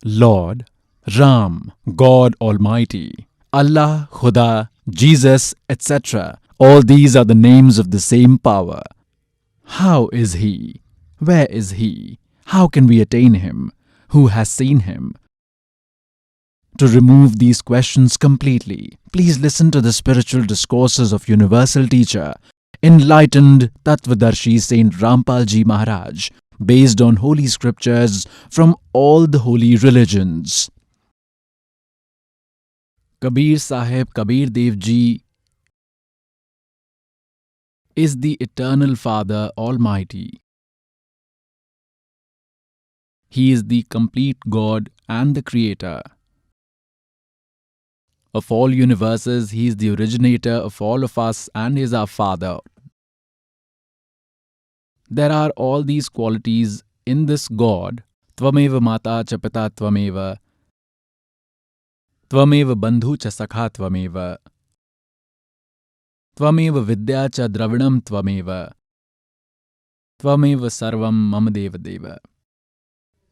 Lord, Ram, God Almighty, Allah, Khuda, Jesus, etc. All these are the names of the same power. How is He? Where is He? How can we attain Him? Who has seen Him? To remove these questions completely, please listen to the spiritual discourses of Universal Teacher, Enlightened Tattvadarshi Sant Rampal Ji Maharaj, based on holy scriptures from all the holy religions. Kabir Sahib Kabir Dev Ji is the Eternal Father Almighty. He is the complete God and the Creator. Of all universes, He is the originator of all of us and is our Father. There are all these qualities in this God. Tvameva Mata cha Pita Tvameva. Tvameva Bandhu cha Sakha Tvameva. Tvameva Vidya cha Dravidam Tvameva. Tvameva Sarvam Mama Deva Deva.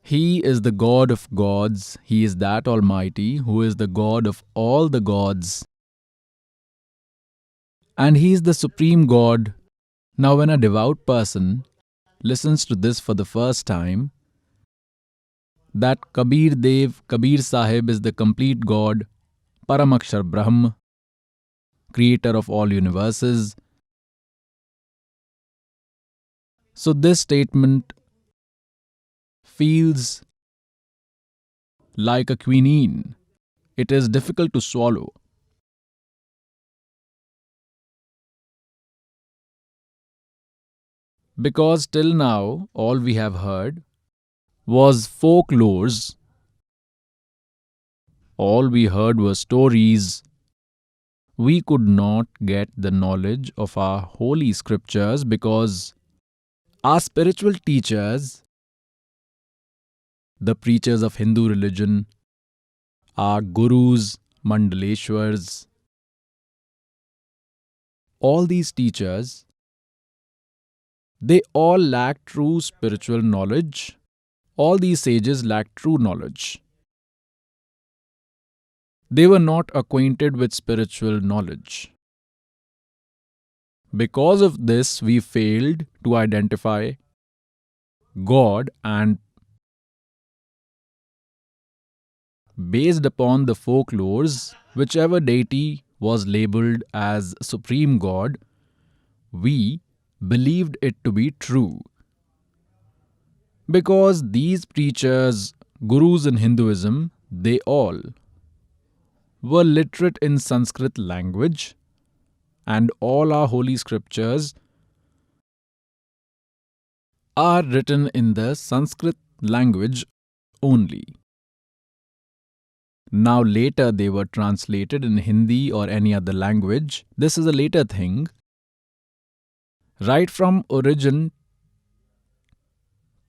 He is the God of gods. He is that Almighty who is the God of all the gods. And He is the Supreme God. Now when a devout person listens to this for the first time, that Kabir Dev, Kabir Sahib is the complete God, Paramakshar Brahm, creator of all universes. So this statement feels like a quinine. It is difficult to swallow. Because till now, all we have heard was folklores. All we heard were stories. We could not get the knowledge of our holy scriptures because our spiritual teachers, the preachers of Hindu religion, our gurus, mandaleshwars, all these teachers, they all lack true spiritual knowledge. All these sages lack true knowledge. They were not acquainted with spiritual knowledge. Because of this, we failed to identify God, and based upon the folklores, whichever deity was labelled as Supreme God, we believed it to be true. Because these preachers, gurus in Hinduism, they all were literate in Sanskrit language, and all our holy scriptures are written in the Sanskrit language only. Now later they were translated in Hindi or any other language. This is a later thing. Right from origin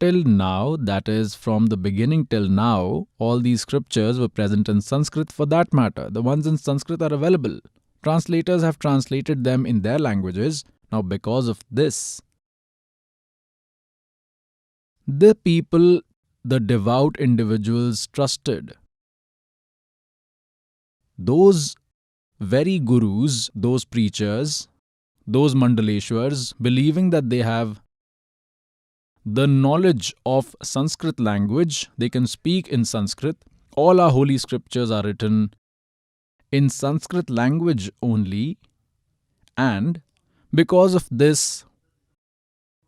till now, that is from the beginning till now, all these scriptures were present in Sanskrit for that matter. The ones in Sanskrit are available. Translators have translated them in their languages. Now because of this, the people, the devout individuals trusted those very gurus, those preachers, those mandaleshwars, believing that they have the knowledge of Sanskrit language, they can speak in Sanskrit. All our holy scriptures are written in Sanskrit language only, and because of this,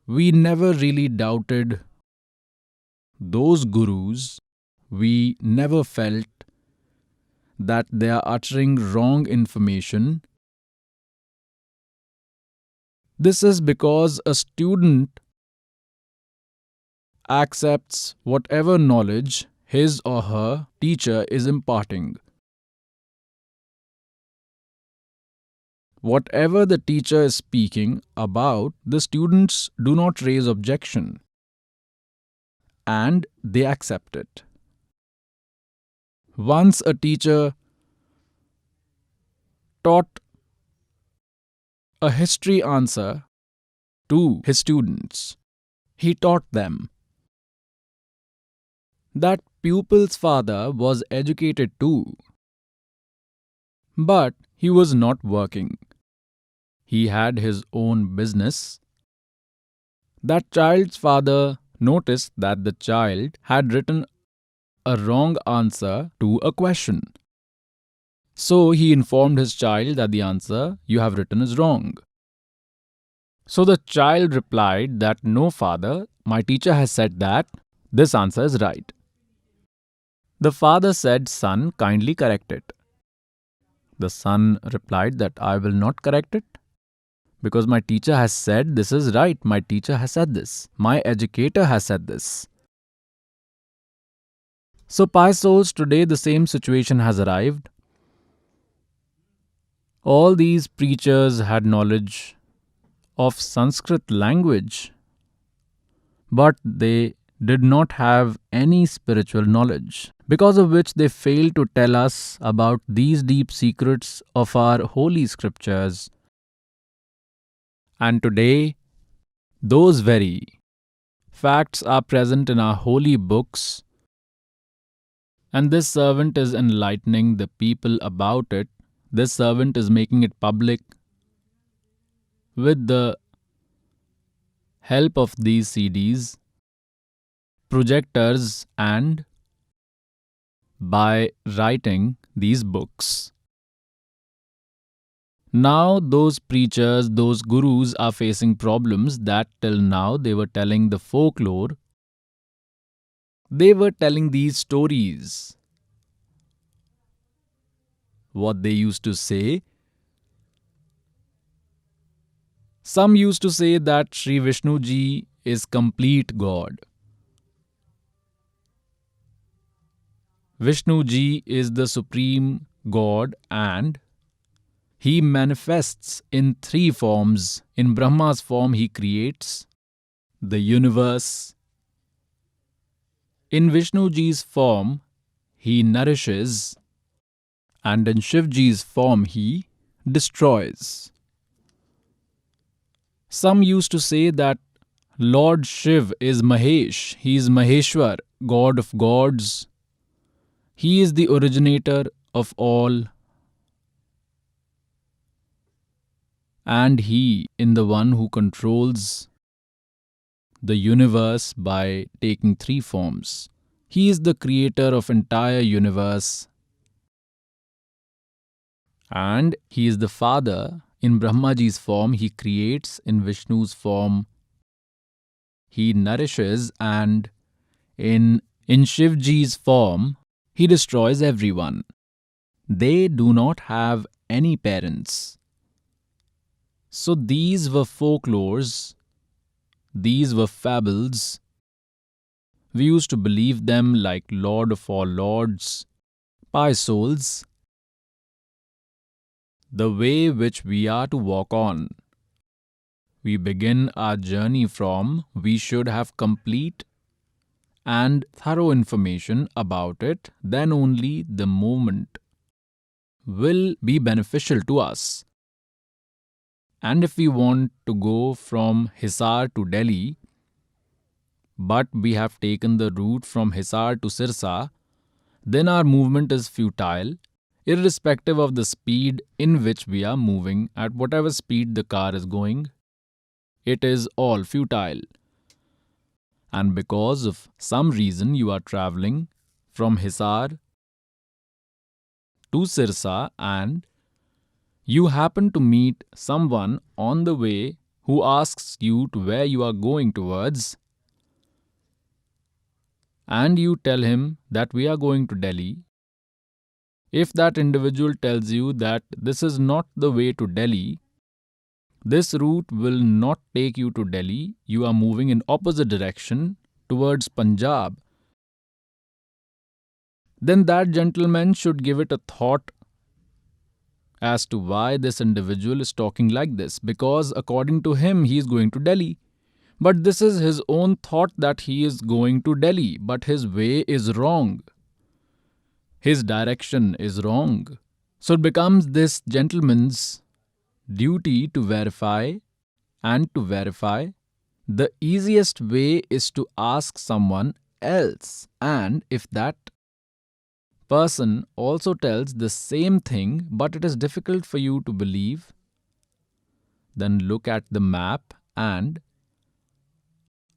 we never really doubted those gurus. We never felt that they are uttering wrong information. This is because a student accepts whatever knowledge his or her teacher is imparting. Whatever the teacher is speaking about, the students do not raise objection, and they accept it. Once a teacher taught a history answer to his students. He taught them that pupil's father was educated too, but he was not working. He had his own business. That child's father noticed that the child had written a wrong answer to a question. So he informed his child that the answer you have written is wrong. So the child replied that no, father, my teacher has said that this answer is right. The father said, son, kindly correct it. The son replied that I will not correct it because my teacher has said this is right. My teacher has said this. My educator has said this. So, pious souls, today the same situation has arrived. All these preachers had knowledge of Sanskrit language, but they did not have any spiritual knowledge, because of which they failed to tell us about these deep secrets of our holy scriptures. And today, those very facts are present in our holy books, and this servant is enlightening the people about it. This servant is making it public with the help of these CDs, projectors, and by writing these books. Now those preachers, those gurus are facing problems that till now they were telling the folklore. They were telling these stories. What they used to say? Some used to say that Sri Vishnu Ji is complete God. Vishnu Ji is the supreme God and he manifests in three forms. In Brahma's form, he creates the universe. In Vishnu Ji's form, he nourishes. And in Shiv Ji's form, he destroys. Some used to say that Lord Shiv is Mahesh. He is Maheshwar, God of gods. He is the originator of all. And he is the one who controls the universe by taking three forms. He is the creator of entire universe. And he is the father. In Brahmaji's form, he creates. In Vishnu's form, he nourishes. And in Shivji's form, he destroys everyone. They do not have any parents. So these were folklores, these were fables. We used to believe them like Lord of all lords, pious souls. The way which we are to walk on. We begin our journey from we should have complete and thorough information about it, then only the movement will be beneficial to us. And if we want to go from Hisar to Delhi, but we have taken the route from Hisar to Sirsa, then our movement is futile, irrespective of the speed in which we are moving, at whatever speed the car is going. It is all futile. And because of some reason you are travelling from Hisar to Sirsa and you happen to meet someone on the way who asks you to where you are going towards, and you tell him that we are going to Delhi. If that individual tells you that this is not the way to Delhi, this route will not take you to Delhi, you are moving in opposite direction towards Punjab, then that gentleman should give it a thought as to why this individual is talking like this, because according to him he is going to Delhi. But this is his own thought that he is going to Delhi, but his way is wrong. His direction is wrong. So it becomes this gentleman's duty to verify, and to verify, the easiest way is to ask someone else. And if that person also tells the same thing, but it is difficult for you to believe, then look at the map and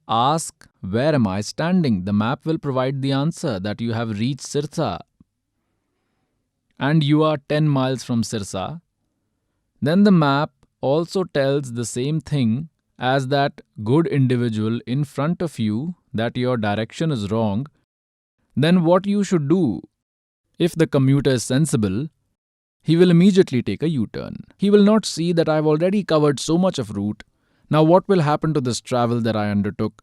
ask, where am I standing? The map will provide the answer that you have reached Sirsa and you are 10 miles from Sirsa. Then the map also tells the same thing as that good individual in front of you, that your direction is wrong. Then what you should do? If the commuter is sensible, he will immediately take a U-turn. He will not see that I've already covered so much of route. Now what will happen to this travel that I undertook?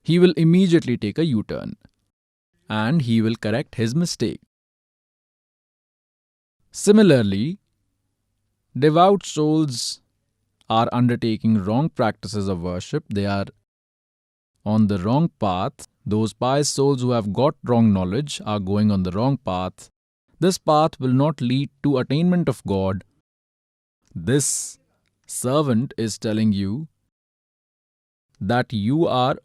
He will immediately take a U-turn and he will correct his mistake. Similarly, devout souls are undertaking wrong practices of worship. They are on the wrong path. Those pious souls who have got wrong knowledge are going on the wrong path. This path will not lead to attainment of God. This servant is telling you that you are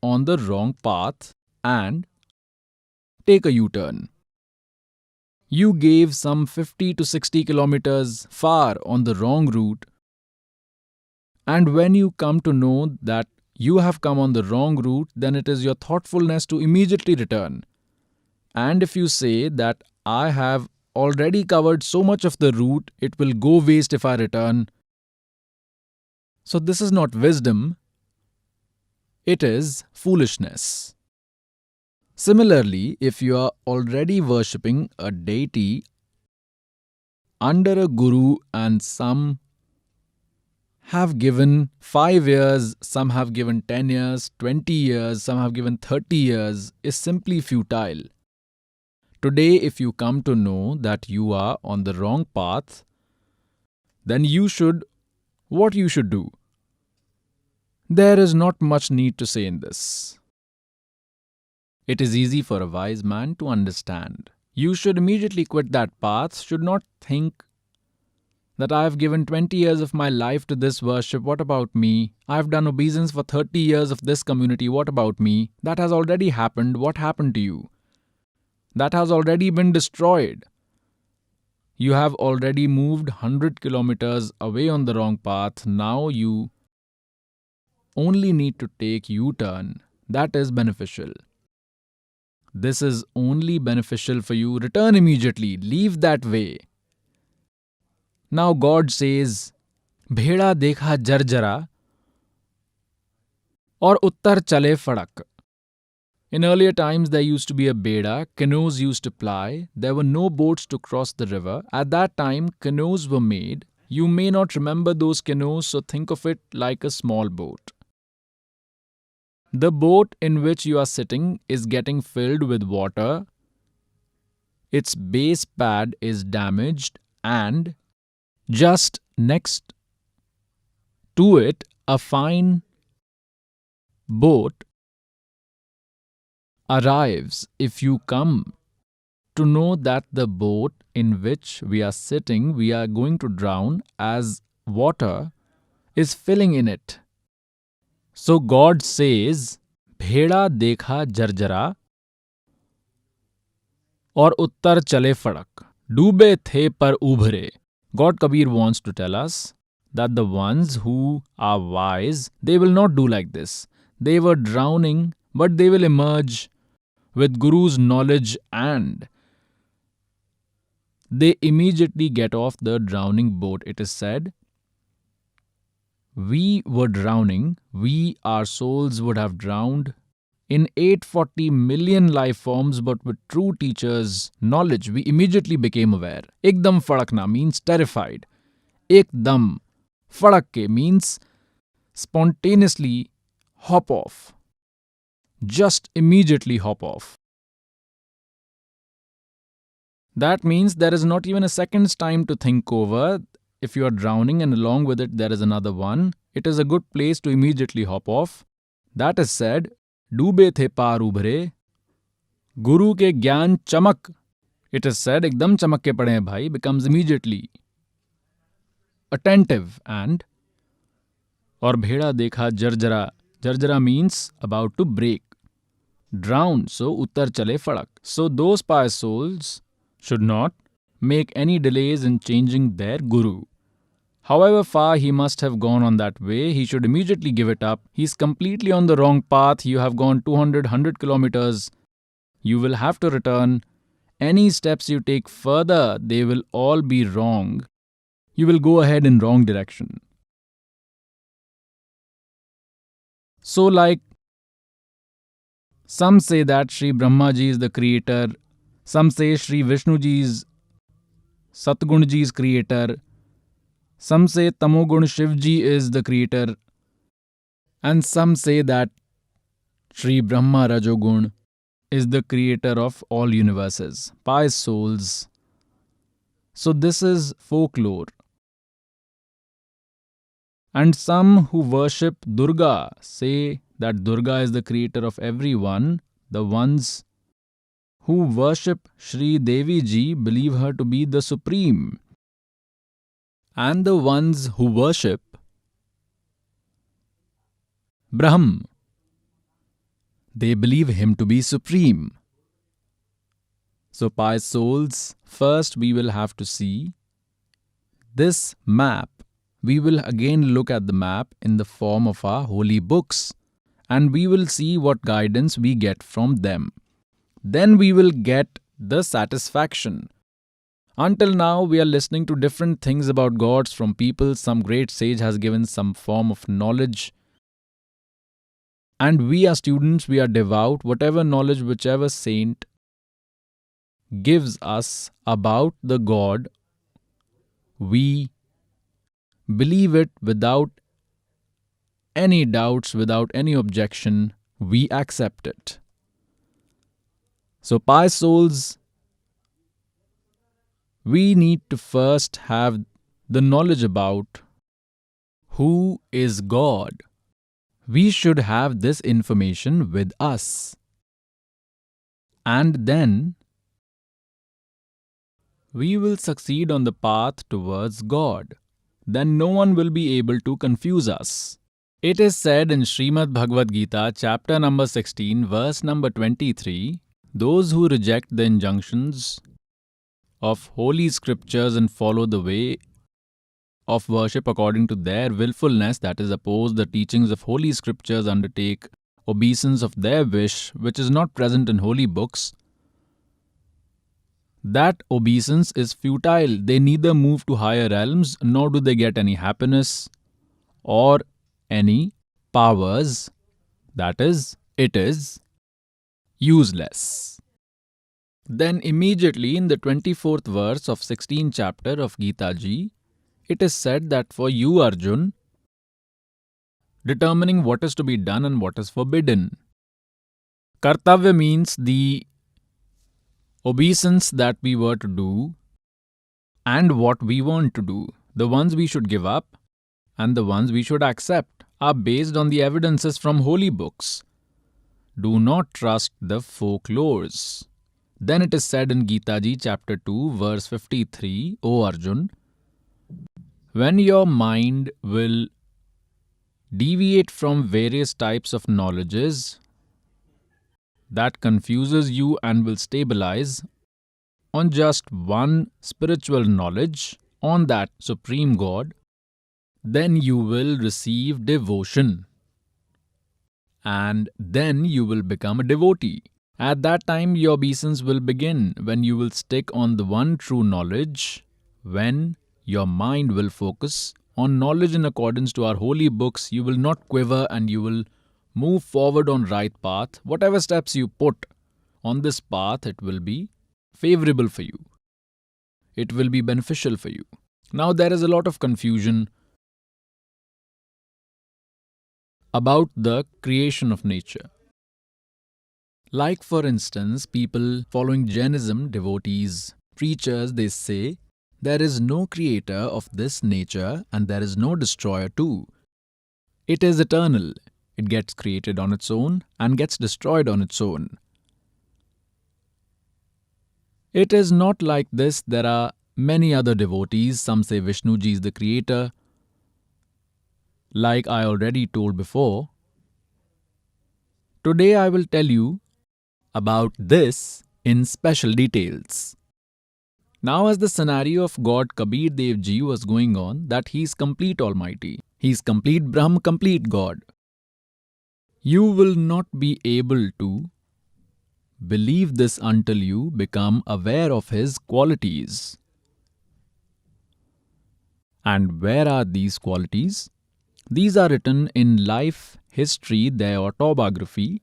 on the wrong path and take a U-turn. You gave some 50 to 60 kilometers far on the wrong route, and when you come to know that you have come on the wrong route, then it is your thoughtfulness to immediately return. And if you say that I have already covered so much of the route, it will go waste if I return. So this is not wisdom, it is foolishness. Similarly, if you are already worshipping a deity under a guru and some have given 5 years, some have given 10 years, 20 years, some have given 30 years, is simply futile. Today, if you come to know that you are on the wrong path, then what you should do? There is not much need to say in this. It is easy for a wise man to understand. You should immediately quit that path, should not think that I have given 20 years of my life to this worship, what about me? I have done obeisance for 30 years of this community, what about me? That has already happened, what happened to you? That has already been destroyed. You have already moved 100 kilometers away on the wrong path, now you only need to take U-turn. That is beneficial. This is only beneficial for you. Return immediately, leave that way. Now God says, भेड़ा देखा जर्जरा और उत्तर चले फड़क. In earlier times there used to be a beda, canoes used to ply, there were no boats to cross the river. At that time canoes were made. You may not remember those canoes, so think of it like a small boat. The boat in which you are sitting is getting filled with water. Its base pad is damaged and just next to it, a fine boat arrives. If you come to know that the boat in which we are sitting, we are going to drown as water is filling in it. So God says, भेड़ा देखा जर्जरा और उत्तर चले फड़क. डूबे थे पर उभरे. God Kabir wants to tell us that the ones who are wise, they will not do like this. They were drowning, but they will emerge with Guru's knowledge and they immediately get off the drowning boat. It is said, we were drowning, our souls would have drowned in 840 million life forms, but with true teachers' knowledge, we immediately became aware. Ekdam fadakna means terrified. Ekdam fadakke means spontaneously hop off. Just immediately hop off. That means there is not even a second's time to think over. If you are drowning and along with it there is another one, it is a good place to immediately hop off. That is said, डूबे थे पार उभरे, गुरु के ज्ञान चमक. It is said, एकदम चमक के पड़े हैं भाई, becomes immediately attentive and और भेड़ा देखा जर्जरा. Jarjara means about to break. drown, so uttar chale fadak. So those pious souls should not make any delays in changing their guru. However far he must have gone on that way, he should immediately give it up. He is completely on the wrong path. You have gone 100 kilometers. You will have to return. Any steps you take further, they will all be wrong. You will go ahead in wrong direction. So like some say that Sri Brahmaji is the creator, some say Sri Vishnuji is Satgunji is creator, some say Tamogun Shivji is the creator, and some say that Sri Brahma Rajogun is the creator of all universes, pious souls. So this is folklore. And some who worship Durga say that Durga is the creator of everyone. The ones who worship Sri Devi Ji believe her to be the supreme. And the ones who worship Brahm, they believe him to be supreme. So pious souls, first we will have to see this map. We will again look at the map in the form of our holy books, and we will see what guidance we get from them. Then we will get the satisfaction. Until now, we are listening to different things about gods from people. Some great sage has given some form of knowledge. And we are students, we are devout. Whatever knowledge, whichever saint gives us about the God, we believe it without any doubts, without any objection. We accept it. So, pious souls, we need to first have the knowledge about who is God. We should have this information with us. And then we will succeed on the path towards God. Then no one will be able to confuse us. It is said in Srimad Bhagavad Gita, chapter number 16, verse number 23, those who reject the injunctions of holy scriptures and follow the way of worship according to their willfulness, that is, oppose the teachings of holy scriptures, undertake obeisance of their wish, which is not present in holy books, that obeisance is futile. They neither move to higher realms, nor do they get any happiness or any powers. That is, it is useless. Then immediately in the 24th verse of 16th chapter of Gita Ji, it is said that for you, Arjun, determining what is to be done and what is forbidden. Kartavya means the obeisance that we were to do and what we want to do. The ones we should give up and the ones we should accept are based on the evidences from holy books. Do not trust the folklores. Then it is said in Gita Ji chapter 2 verse 53, O Arjun, when your mind will deviate from various types of knowledges that confuses you and will stabilize on just one spiritual knowledge, on that supreme God, then you will receive devotion. And then you will become a devotee. At that time, your obeisance will begin when you will stick on the one true knowledge, when your mind will focus on knowledge in accordance to our holy books. You will not quiver and you will move forward on right path. Whatever steps you put on this path, it will be favorable for you. It will be beneficial for you. Now there is a lot of confusion about the creation of nature. Like for instance, people following Jainism, devotees, preachers, they say, there is no creator of this nature and there is no destroyer too. It is eternal. It gets created on its own and gets destroyed on its own. It is not like this. There are many other devotees. Some say Vishnuji is the creator. Like I already told before, today I will tell you about this in special details. Now, as the scenario of God Kabir Dev Ji was going on, that he is complete Almighty, he is complete Brahm, complete God, you will not be able to believe this until you become aware of his qualities. And where are these qualities? These are written in life history, their autobiography.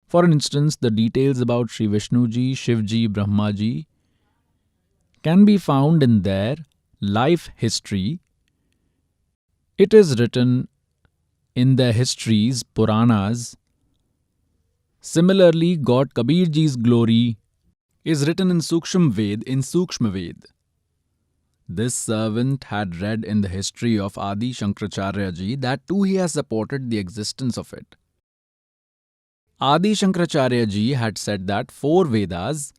For instance, the details about Sri Vishnu Ji, Shiv Ji, Brahma Ji can be found in their life history. It is written in their histories, Puranas. Similarly, God Kabir Ji's glory is written in Sukshma Ved. This servant had read in the history of Adi Shankaracharya Ji that too he has supported the existence of it. Adi Shankaracharya Ji had said that 4 Vedas,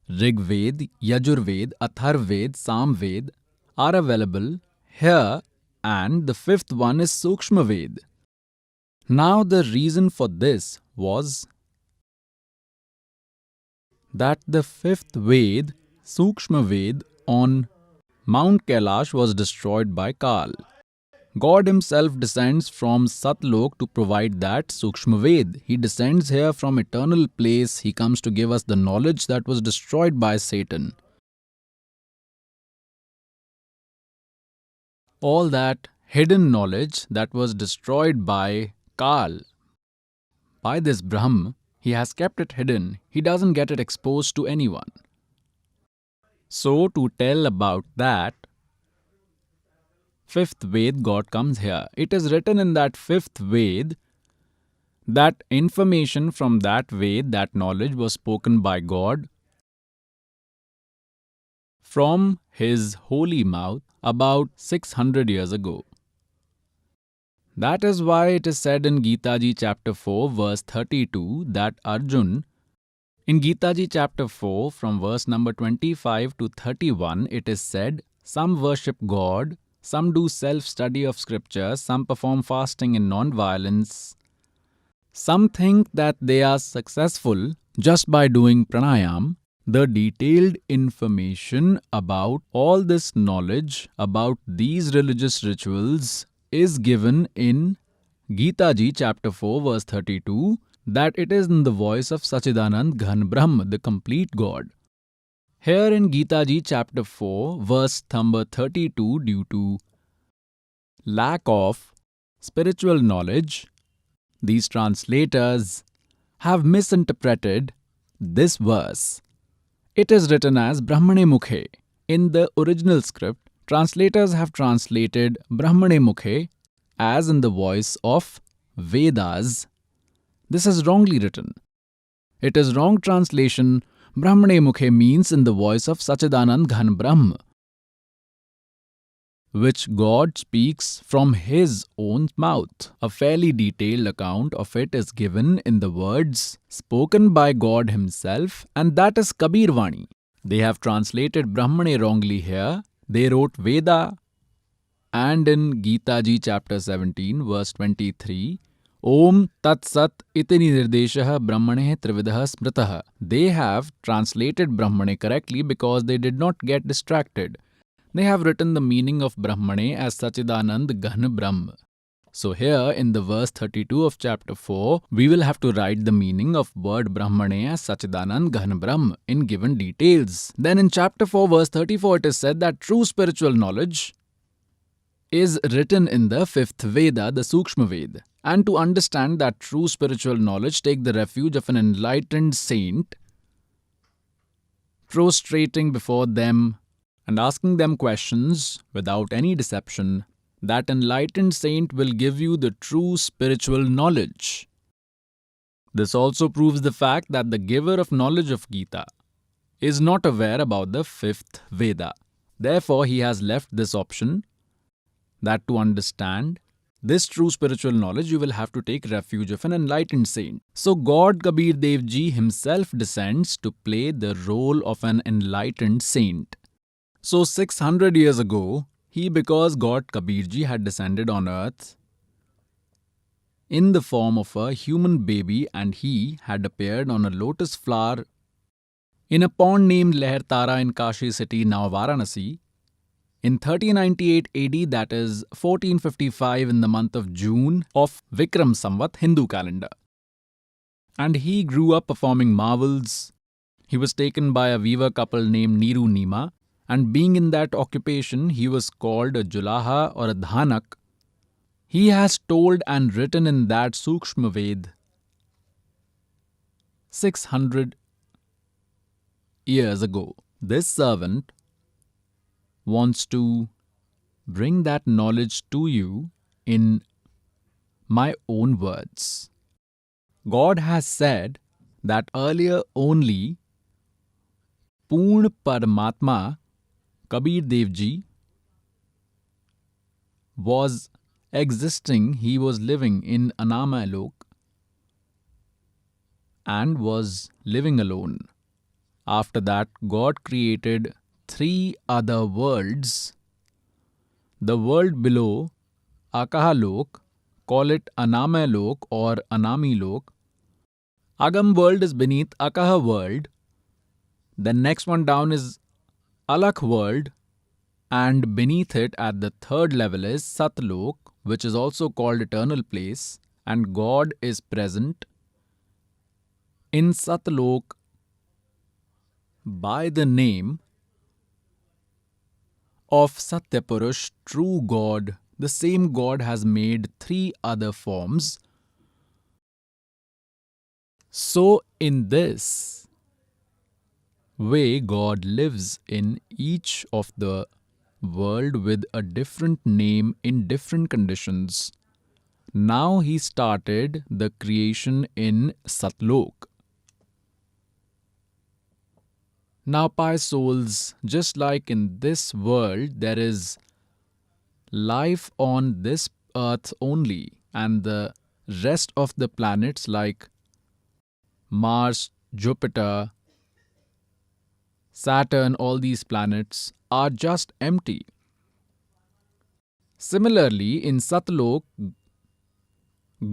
Rig Ved, Yajur Ved, Athar Ved, Sam Ved, are available here, and the 5th one is Sukshma Ved. Now the reason for this was that the 5th Ved, Sukshma Ved, on Mount Kailash was destroyed by Kal. God himself descends from Satlok to provide that Sukshma Ved. He descends here from eternal place. He comes to give us the knowledge that was destroyed by Satan. All that hidden knowledge that was destroyed by Kal, by this Brahm, he has kept it hidden. He doesn't get it exposed to anyone. So to tell about that 5th Ved, God comes here. It is written in that 5th Ved that information from that Ved, that knowledge was spoken by God from his holy mouth about 600 years ago. That is why it is said in Gita Ji chapter 4 verse 32 that Arjun, in Gita Ji chapter 4 from verse number 25 to 31, it is said, some worship God, some do self-study of scripture, some perform fasting in non-violence, some think that they are successful just by doing pranayam. The detailed information about all this knowledge, about these religious rituals, is given in Gita Ji chapter 4 verse 32, that it is in the voice of Sachidanand Ghan Brahm, the complete God. Here in Gita Ji chapter 4 verse number 32, due to lack of spiritual knowledge, these translators have misinterpreted this verse. It is written as Brahmane Mukhe. In the original script, translators have translated Brahmane Mukhe as in the voice of Vedas. This is wrongly written. It is wrong translation. Brahmane Mukhe means in the voice of Sachidanand Ghan Brahm, which God speaks from his own mouth. A fairly detailed account of it is given in the words spoken by God himself, and that is Kabir Vani. They have translated Brahmane wrongly here. They wrote Veda, and in Gita Ji chapter 17 verse 23, Om Tat Sat Itini Nirdeshah Brahmane Trividah Smritah. They have translated Brahmane correctly because they did not get distracted. They have written the meaning of Brahmane as Sachidanand Ghan Brahm. So here in the verse 32 of chapter 4, we will have to write the meaning of word Brahmane as Sachidanand Ghan Brahm in given details. Then in chapter 4 verse 34 it is said that true spiritual knowledge is written in the 5th Veda, the Sukshma Ved. And to understand that true spiritual knowledge, take the refuge of an enlightened saint, prostrating before them and asking them questions without any deception. That enlightened saint will give you the true spiritual knowledge. This also proves the fact that the giver of knowledge of Gita is not aware about the 5th Veda. Therefore, he has left this option that to understand this true spiritual knowledge, you will have to take refuge of an enlightened saint. So God Kabir Dev Ji himself descends to play the role of an enlightened saint. So 600 years ago, because God Kabir Ji had descended on earth, in the form of a human baby, and he had appeared on a lotus flower in a pond named Lehertara in Kashi city, now Varanasi, in 1398 AD, that is 1455, in the month of June of Vikram Samvat Hindu calendar. And he grew up performing marvels. He was taken by a weaver couple named Niru Nima, and being in that occupation, he was called a Julaha or a Dhanak. He has told and written in that Sukshma Ved 600 years ago. This servant wants to bring that knowledge to you in my own words. God has said that earlier only Poorn Paramatma Kabir Dev Ji was existing. He was living in Anamayalok and was living alone. After that, God created 3 other worlds. The world below, Akahalok, call it Anamayalok or Anamilok. Agam world is beneath Akaha world. The next one down is Alakh world, and beneath it at the 3rd level is Satlok, which is also called eternal place, and God is present in Satlok by the name of Satyapurush, true God. The same God has made 3 other forms. So in this way, God lives in each of the world with a different name in different conditions. Now he started the creation in Satlok. Now, pious souls, just like in this world, there is life on this earth only, and the rest of the planets like Mars, Jupiter, Saturn, all these planets are just empty. Similarly, in Satlok,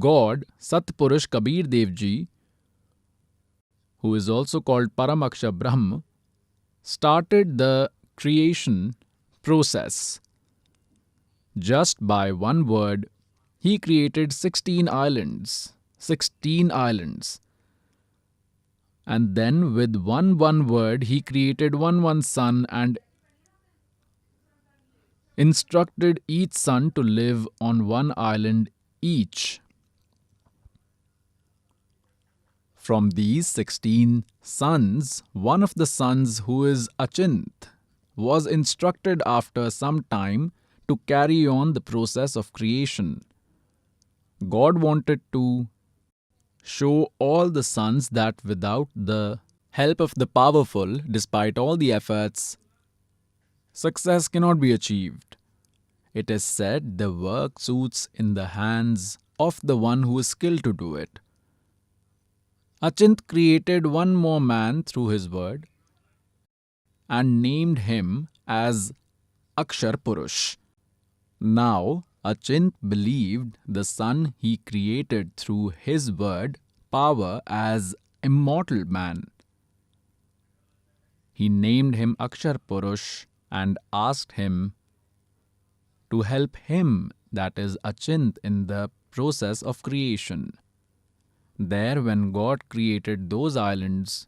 God, Satpurush Kabir Dev Ji, who is also called Paramaksha Brahm, started the creation process. Just by one word, he created 16 islands. 16 islands. And then with one word, he created one sun and instructed each son to live on one island each. From these 16 sons, one of the sons, who is Achint, was instructed after some time to carry on the process of creation. God wanted to show all the sons that without the help of the powerful, despite all the efforts, success cannot be achieved. It is said the work suits in the hands of the one who is skilled to do it. Achint created one more man through his word and named him as Akshar Purush. Now, Achint believed the son he created through his word power as immortal man. He named him Akshar Purush and asked him to help him, that is Achint, in the process of creation. There, when God created those islands,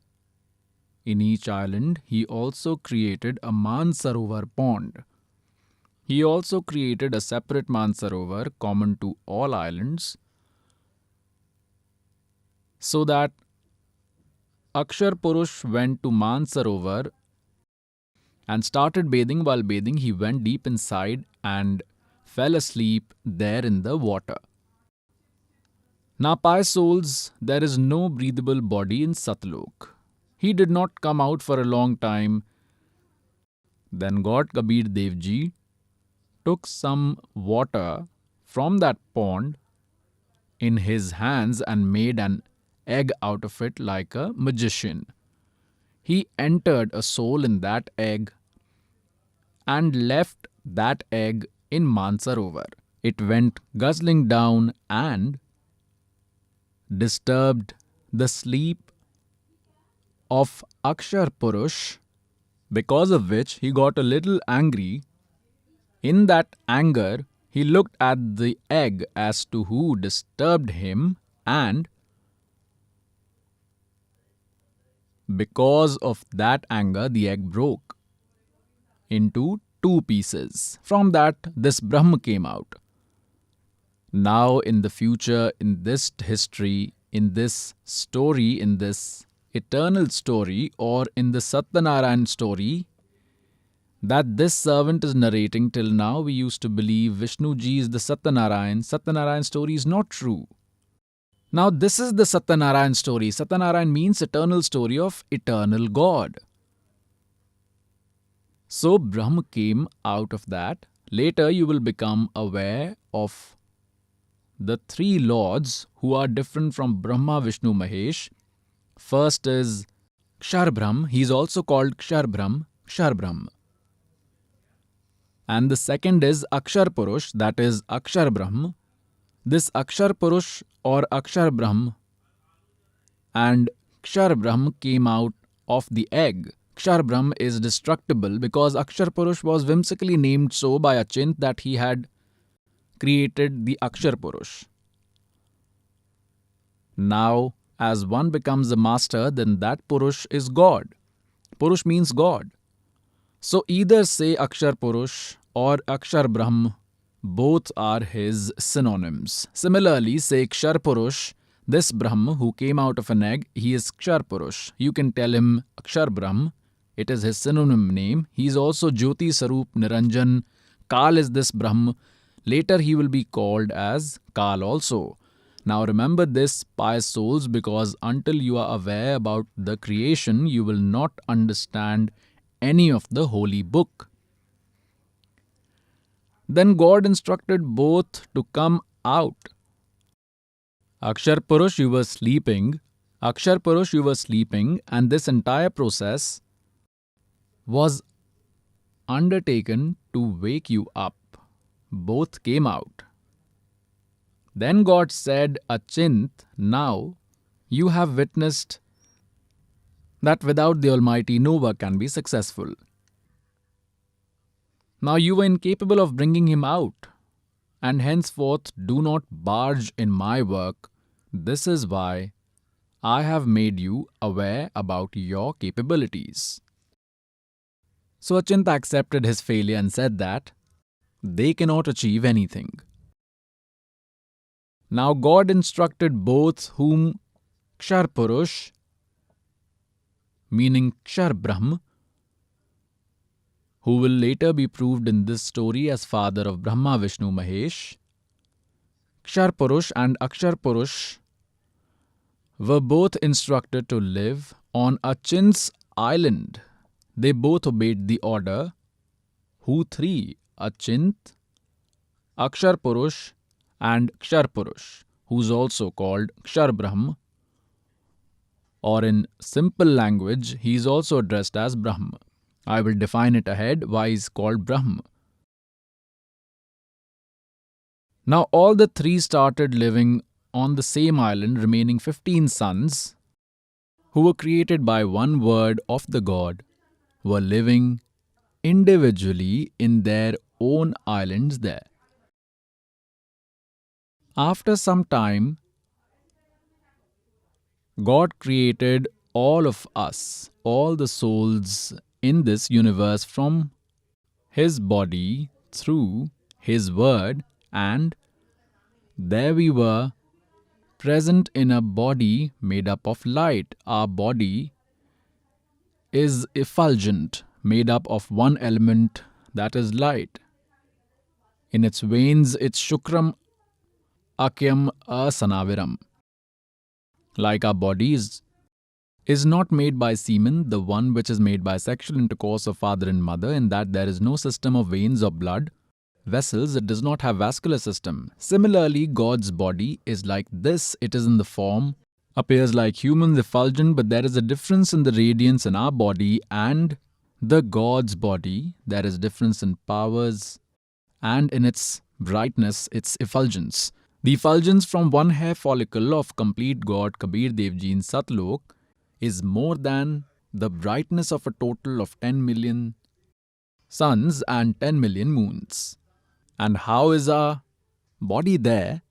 in each island he also created a Mansarovar pond. He also created a separate Mansarovar common to all islands, so that Akshar Purush went to Mansarovar and started bathing. While bathing, he went deep inside and fell asleep there in the water. Now, pious souls, there is no breathable body in Satlok. He did not come out for a long time. Then God Kabir Dev Ji took some water from that pond in his hands and made an egg out of it like a magician. He entered a soul in that egg and left that egg in Mansarovar. It went guzzling down, and disturbed the sleep of Akshar Purush, because of which he got a little angry. In that anger, he looked at the egg as to who disturbed him, and because of that anger, the egg broke into two pieces. From that, this Brahma came out. Now, in the future, in this history, in this story, in this eternal story, or in the Satyanarayan story that this servant is narrating till now, we used to believe Vishnu Ji is the Satyanarayan. Satyanarayan story is not true. Now, this is the Satyanarayan story. Satyanarayan means eternal story of eternal God. So, Brahma came out of that. Later, you will become aware of the three lords who are different from Brahma, Vishnu, Mahesh. First is Kshar Brahm. He is also called Kshar Brahm, Kshar Brahm. And the second is Akshar Purush, that is Akshar Brahm. This Akshar Purush or Akshar Brahm and Kshar Brahm came out of the egg. Kshar Brahm is destructible because Akshar Purush was whimsically named so by Achint that he had created the Akshar Purush. Now, as one becomes a master, then that Purush is God. Purush means God. So either say Akshar Purush or Akshar Brahm, both are his synonyms. Similarly, say Kshar Purush, this Brahm who came out of an egg, he is Kshar Purush. You can tell him Akshar Brahm, it is his synonym name. He is also Jyoti Sarup Niranjan. Kal is this Brahm. Later he will be called as Kal also. Now remember this, pious souls, because until you are aware about the creation, you will not understand any of the holy book. Then God instructed both to come out. Akshar Purush, you were sleeping. Akshar Purush, you were sleeping, and this entire process was undertaken to wake you up. Both came out. Then God said, Achint, now you have witnessed that without the Almighty no work can be successful. Now you were incapable of bringing him out, and henceforth do not barge in my work. This is why I have made you aware about your capabilities. So Achint accepted his failure and said that they cannot achieve anything. Now God instructed both, whom Kshar Purush, meaning Kshar Brahm, who will later be proved in this story as father of Brahma, Vishnu, Mahesh. Kshar Purush and Akshar Purush were both instructed to live on Achint's island. They both obeyed the order. Who three? Achint, Akshar Purush and Kshar Purush, who's also called Kshar Brahm, or in simple language, he is also addressed as Brahm. I will define it ahead why he is called Brahm. Now all the three started living on the same island, remaining 15 sons, who were created by one word of the God, were living individually in their own islands there. After some time, God created all of us, all the souls in this universe from His body through His word, and there we were present in a body made up of light. Our body is effulgent, made up of one element, that is light. In its veins, it's Shukram Akyam Asanaviram. Like our bodies is not made by semen, the one which is made by sexual intercourse of father and mother, in that there is no system of veins or blood vessels, it does not have vascular system. Similarly, God's body is like this. It is in the form, appears like humans, effulgent, but there is a difference in the radiance in our body and the God's body. There is difference in powers and in its brightness, its effulgence. The effulgence from one hair follicle of complete God Kabir Dev Ji in Satlok is more than the brightness of a total of 10 million suns and 10 million moons. And how is our body there?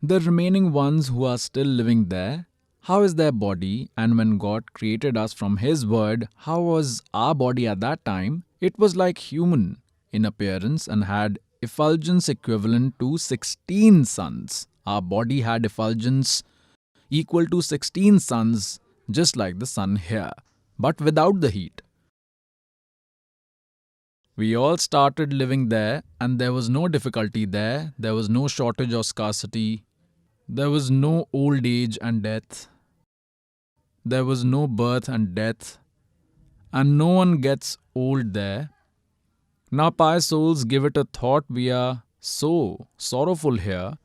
The remaining ones who are still living there, how is their body? And when God created us from His word, how was our body at that time? It was like human in appearance and had effulgence equivalent to 16 suns. Our body had effulgence equal to 16 suns, just like the sun here, but without the heat. We all started living there, and there was no difficulty there. There was no shortage or scarcity. There was no old age and death. There was no birth and death. And no one gets old there. Now, pious souls, give it a thought. We are so sorrowful here,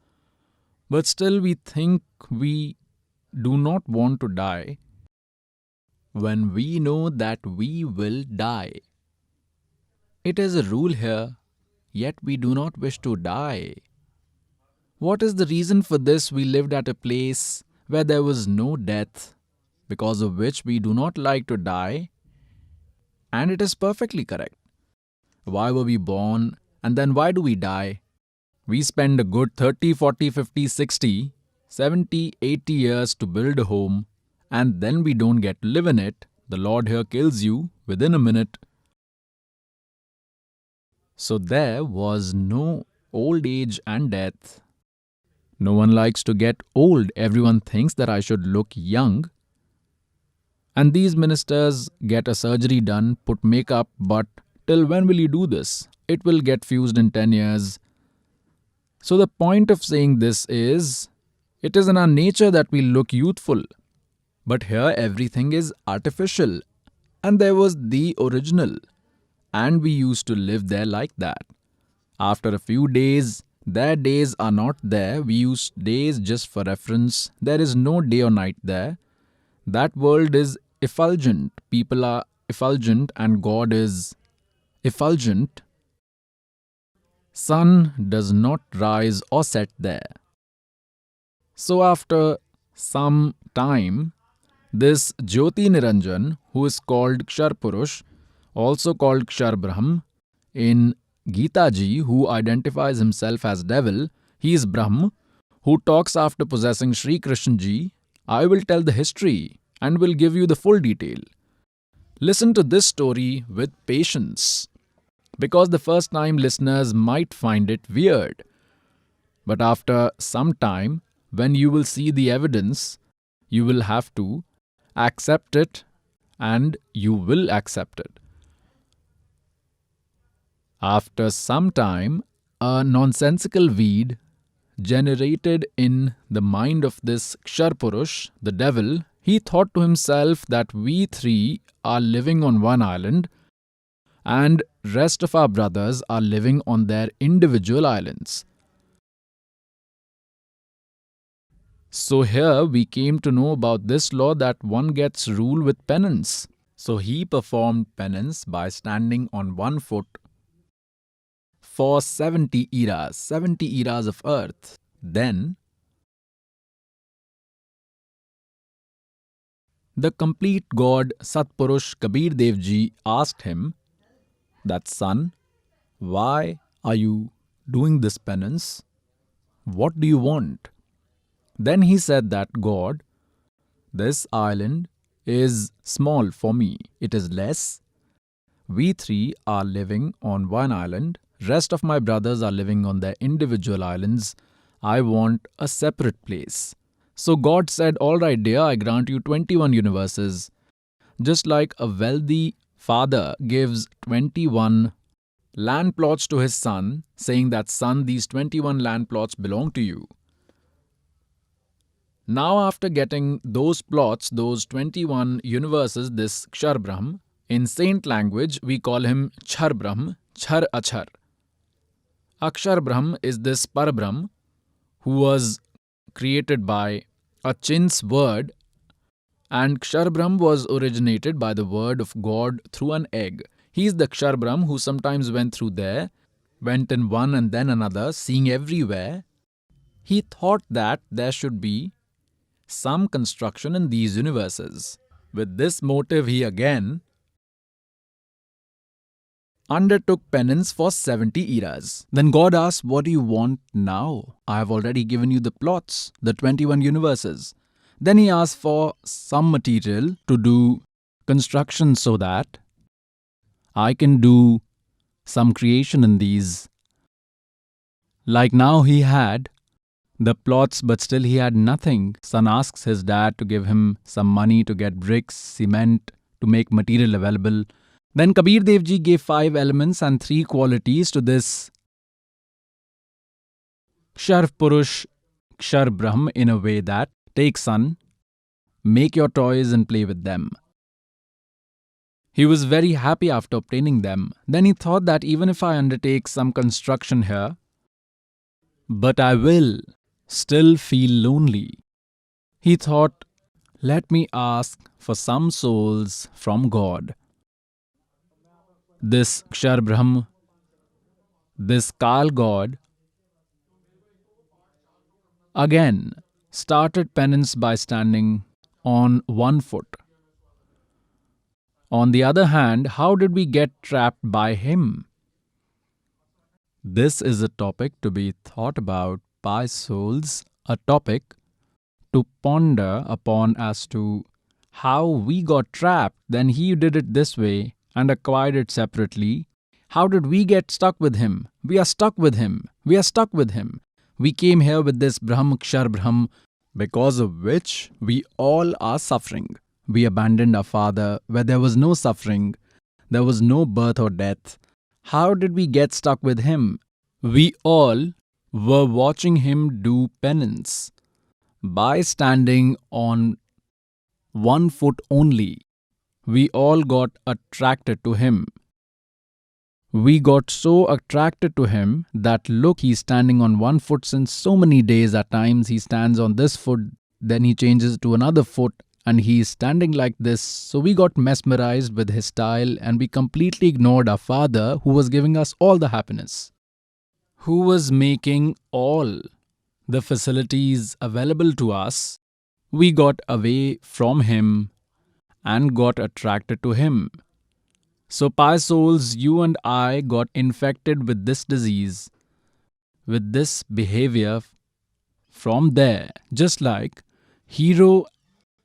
but still we think we do not want to die when we know that we will die. It is a rule here, yet we do not wish to die. What is the reason for this? We lived at a place where there was no death, because of which we do not like to die, and it is perfectly correct. Why were we born, and then why do we die? We spend a good 30, 40, 50, 60, 70, 80 years to build a home, and then we don't get to live in it. The Lord here kills you within a minute. So there was no old age and death. No one likes to get old. Everyone thinks that I should look young. And these ministers get a surgery done, put makeup, but till when will you do this? It will get fused in 10 years. So the point of saying this is, it is in our nature that we look youthful. But here everything is artificial. And there was the original. And we used to live there like that. After a few days, their days are not there. We use days just for reference. There is no day or night there. That world is effulgent. People are effulgent and God is effulgent. Sun does not rise or set there. So after some time, this Jyoti Niranjan, who is called Kshar Purush, also called Kshar Brahm, in Gita Ji, who identifies himself as devil, he is Brahm, who talks after possessing Sri Krishna Ji. I will tell the history and will give you the full detail. Listen to this story with patience, because the first time listeners might find it weird. But after some time, when you will see the evidence, you will have to accept it, and you will accept it. After some time, a nonsensical weed generated in the mind of this Kshar Purush, the devil, he thought to himself that we three are living on one island and rest of our brothers are living on their individual islands. So here we came to know about this law that one gets rule with penance. So he performed penance by standing on one foot for 70 eras of earth. Then the complete God Satpurush Kabir Dev Ji asked him that, son, why are you doing this penance? What do you want? Then he said that, God, this island is small for me. It is less. We three are living on one island. Rest of my brothers are living on their individual islands. I want a separate place. So God said, all right, dear, I grant you 21 universes. Just like a wealthy father gives 21 land plots to his son, saying that, son, these 21 land plots belong to you. Now after getting those plots, those 21 universes, this Kshar Brahm, in saint language we call him Chhar Brahm, Chhar Achhar. Akshar Brahm is this Parabrahm who was created by a Chin's word, and Kshar Brahm was originated by the word of God through an egg. He is the Kshar Brahm who sometimes went through there, went in one and then another, seeing everywhere. He thought that there should be some construction in these universes. With this motive, he again undertook penance for 70 eras. Then God asked, "What do you want now? I have already given you the plots, the 21 universes." Then he asked for some material to do construction so that I can do some creation in these. Like now he had the plots, but still he had nothing. Son asks his dad to give him some money to get bricks, cement, to make material available. Then Kabir Dev Ji gave 5 elements and 3 qualities to this Kshar Purush, Kshar Brahm in a way that, take son, make your toys and play with them. He was very happy after obtaining them. Then he thought that even if I undertake some construction here, but I will still feel lonely. He thought, let me ask for some souls from God. This Kshar Brahm, this Kal God, again started penance by standing on one foot. On the other hand, how did we get trapped by him? This is a topic to be thought about by souls, a topic to ponder upon as to how we got trapped. Then he did it this way and acquired it separately. How did we get stuck with him? We are stuck with him. We are stuck with him. We came here with this Brahm, Kshar Brahm, because of which we all are suffering. We abandoned our father where there was no suffering, there was no birth or death. How did we get stuck with him? We all were watching him do penance by standing on one foot only. We all got attracted to him. We got so attracted to him that look, he's standing on one foot since so many days. At times he stands on this foot, then he changes to another foot and he's standing like this. So we got mesmerized with his style and we completely ignored our father who was giving us all the happiness, who was making all the facilities available to us. We got away from him and got attracted to him. So, pious souls, you and I got infected with this disease, with this behavior from there. Just like hero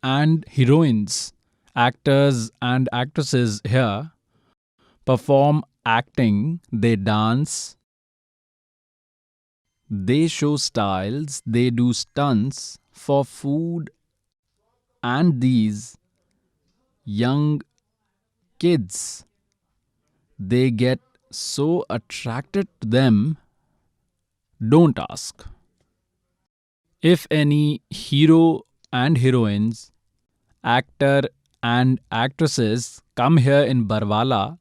and heroines, actors and actresses here perform acting, they dance, they show styles, they do stunts for food, and these young kids, they get so attracted to them. Don't ask. If any hero and heroines, actor and actresses come here in Barwala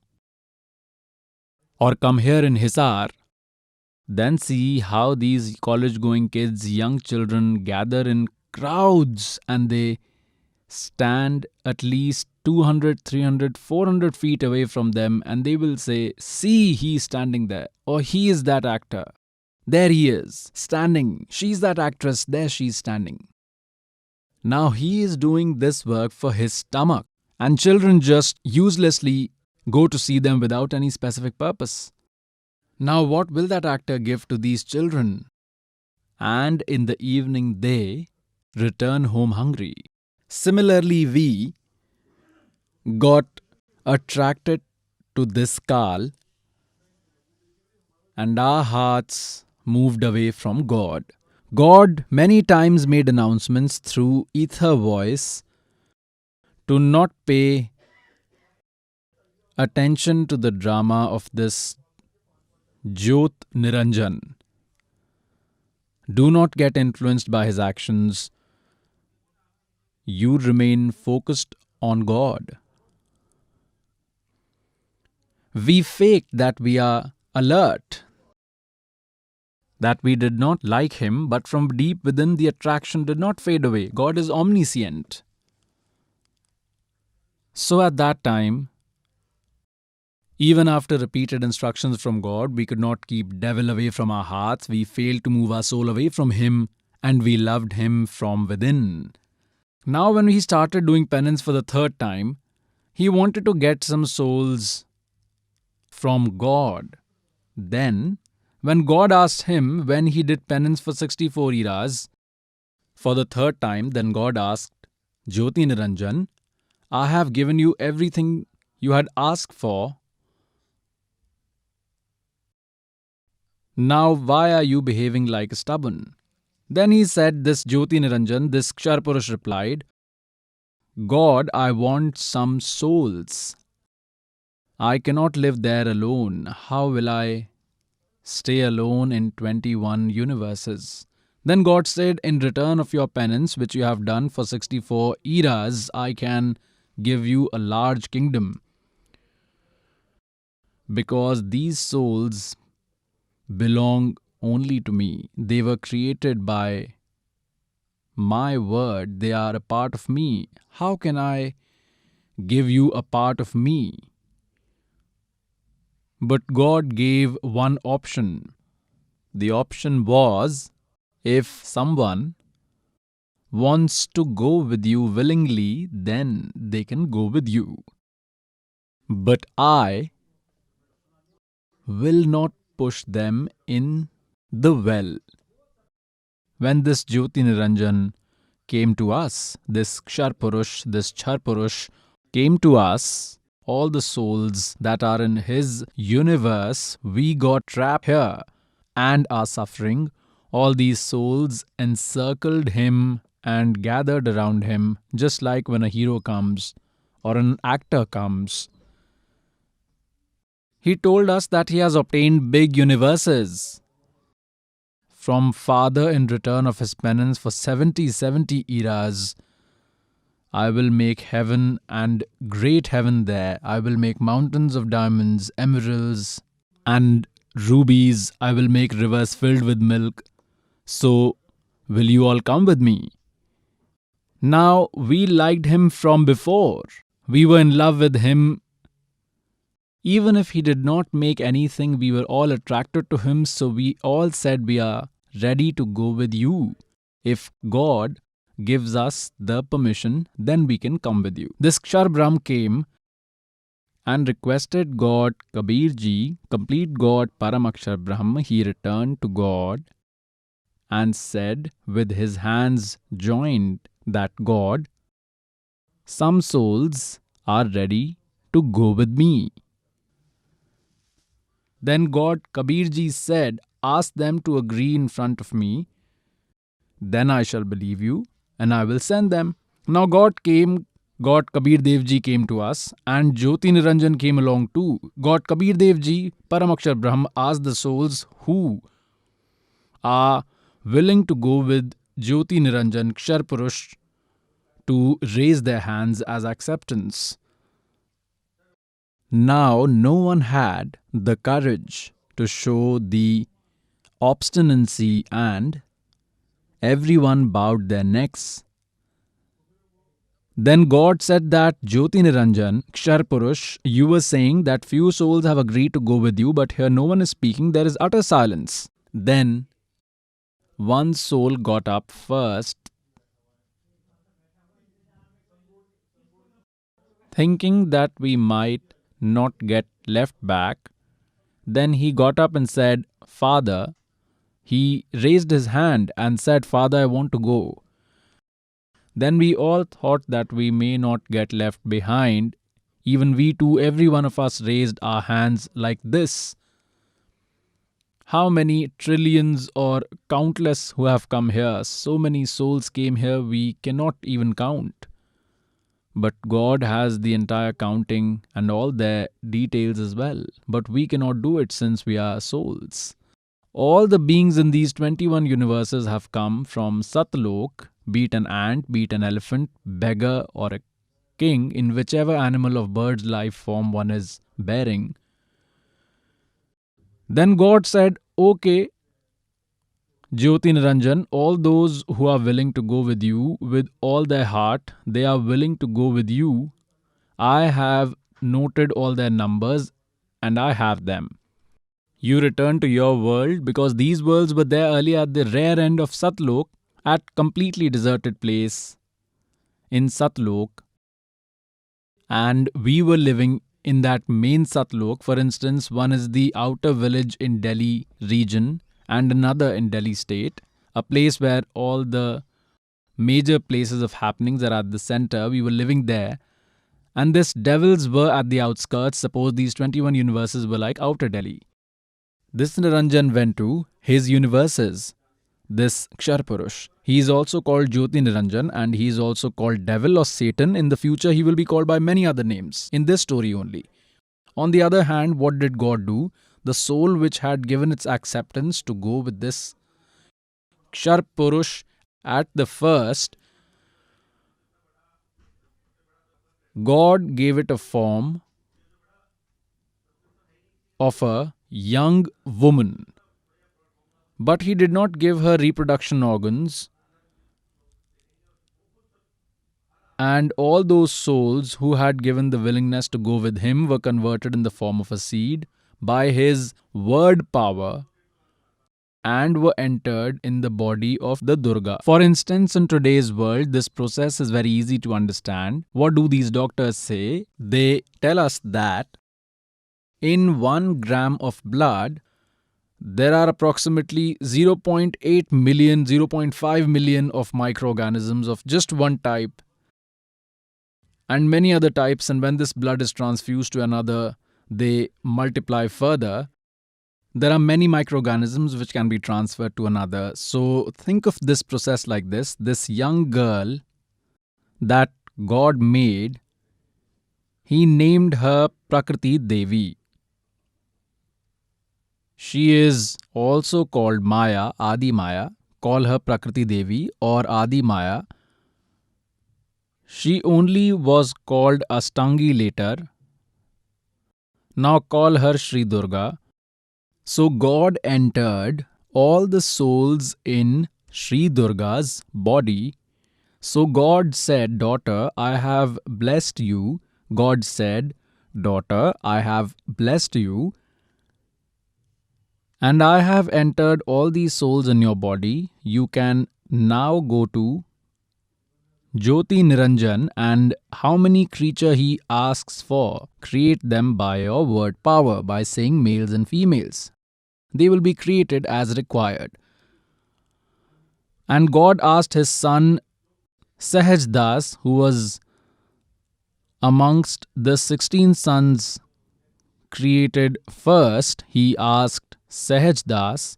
or come here in Hisar, then see how these college-going kids, young children gather in crowds and they stand at least 200, 300, 400 feet away from them and they will say, see, he's standing there, or he is that actor. There he is, standing. She's that actress, there she's standing. Now he is doing this work for his stomach, and children just uselessly go to see them without any specific purpose. Now what will that actor give to these children? And in the evening they return home hungry. Similarly, we got attracted to this Kal and our hearts moved away from God. God many times made announcements through ether voice to not pay attention to the drama of this Jyot Niranjan. Do not get influenced by his actions. You remain focused on God. We faked that we are alert, that we did not like him, but from deep within the attraction did not fade away. God is omniscient. So at that time, Even after repeated instructions from God, we could not keep devil away from our hearts. We failed to move our soul away from him, and we loved him from within. Now when he started doing penance for the third time, he wanted to get some souls from God. Then, when God asked him when he did penance for 64 eras, for the third time, then God asked, Jyoti Niranjan, I have given you everything you had asked for. Now why are you behaving like a stubborn? Then he said, this Jyoti Niranjan, this Kshar Purush replied, God, I want some souls. I cannot live there alone. How will I stay alone in 21 universes? Then God said, in return of your penance which you have done for 64 eras, I can give you a large kingdom. Because these souls belong only to me. They were created by my word. They are a part of me. How can I give you a part of me? But God gave one option. The option was, if someone wants to go with you willingly, then they can go with you. But I will not push them in the well. When this Jyoti Niranjan came to us, this Kshar Purush, this Chhar Purush came to us, all the souls that are in his universe, we got trapped here and are suffering. All these souls encircled him and gathered around him, just like when a hero comes or an actor comes. He told us that he has obtained big universes from Father in return of his penance for 70 eras. I will make heaven and great heaven there. I will make mountains of diamonds, emeralds, and rubies. I will make rivers filled with milk. So, will you all come with me? Now, we liked him from before. We were in love with him. Even if he did not make anything, we were all attracted to him. So we all said we are ready to go with you. If God gives us the permission, then we can come with you. This Kshar Brahm came and requested God, Kabir Ji, complete God, Param Akshar Brahm. He returned to God and said with his hands joined that God, some souls are ready to go with me. Then God, Kabir Ji said, ask them to agree in front of me. Then I shall believe you and I will send them. Now God Kabir Dev Ji came to us and Jyoti Niranjan came along too. God Kabir Dev Ji, Param Akshar Brahm, asked the souls who are willing to go with Jyoti Niranjan, Kshar Purush, to raise their hands as acceptance. Now no one had the courage to show the obstinacy and everyone bowed their necks. Then God said that, Jyoti Niranjan, Kshar Purush, you were saying that few souls have agreed to go with you, but here no one is speaking, there is utter silence. Then one soul got up first, thinking that we might not get left back. Then he got up and said, Father. He raised his hand and said, Father, I want to go. Then we all thought that we may not get left behind. Even we too, every one of us raised our hands like this. How many trillions or countless who have come here? So many souls came here, we cannot even count. But God has the entire counting and all their details as well. But we cannot do it since we are souls. All the beings in these 21 universes have come from Satlok, be it an ant, be it an elephant, beggar or a king, in whichever animal of bird's life form one is bearing. Then God said, okay, Jyoti Niranjan, all those who are willing to go with you with all their heart, they are willing to go with you. I have noted all their numbers and I have them. You return to your world because these worlds were there earlier at the rare end of Satlok, at completely deserted place in Satlok, and we were living in that main Satlok. For instance, one is the outer village in Delhi region and another in Delhi state, a place where all the major places of happenings are at the center. We were living there, and these devils were at the outskirts. Suppose these 21 universes were like outer Delhi. This Niranjan went to his universes, this Ksharpurush. He is also called Jyoti Niranjan, and he is also called devil or Satan. In the future, he will be called by many other names, in this story only. On the other hand, what did God do? The soul which had given its acceptance to go with this Ksharpurush at the first, God gave it a form of a young woman. But he did not give her reproduction organs, and all those souls who had given the willingness to go with him were converted in the form of a seed by his word power and were entered in the body of the Durga. For instance, in today's world, this process is very easy to understand. What do these doctors say? They tell us that in 1 gram of blood, there are approximately 0.8 million, 0.5 million of microorganisms of just one type and many other types, and when this blood is transfused to another, they multiply further. There are many microorganisms which can be transferred to another. So think of this process like this. This young girl that God made, he named her Prakriti Devi. She is also called Maya, Adi Maya. Call her Prakriti Devi or Adi Maya. She only was called Astangi later. Now call her Sri Durga. So God entered all the souls in Sri Durga's body. So God said, "Daughter, I have blessed you." God said, "Daughter, I have blessed you. And I have entered all these souls in your body. You can now go to Jyoti Niranjan, and how many creature he asks for, create them by your word power, by saying males and females. They will be created as required." And God asked his son Sahaj Das, who was amongst the 16 sons created first, he asked Sahaj Das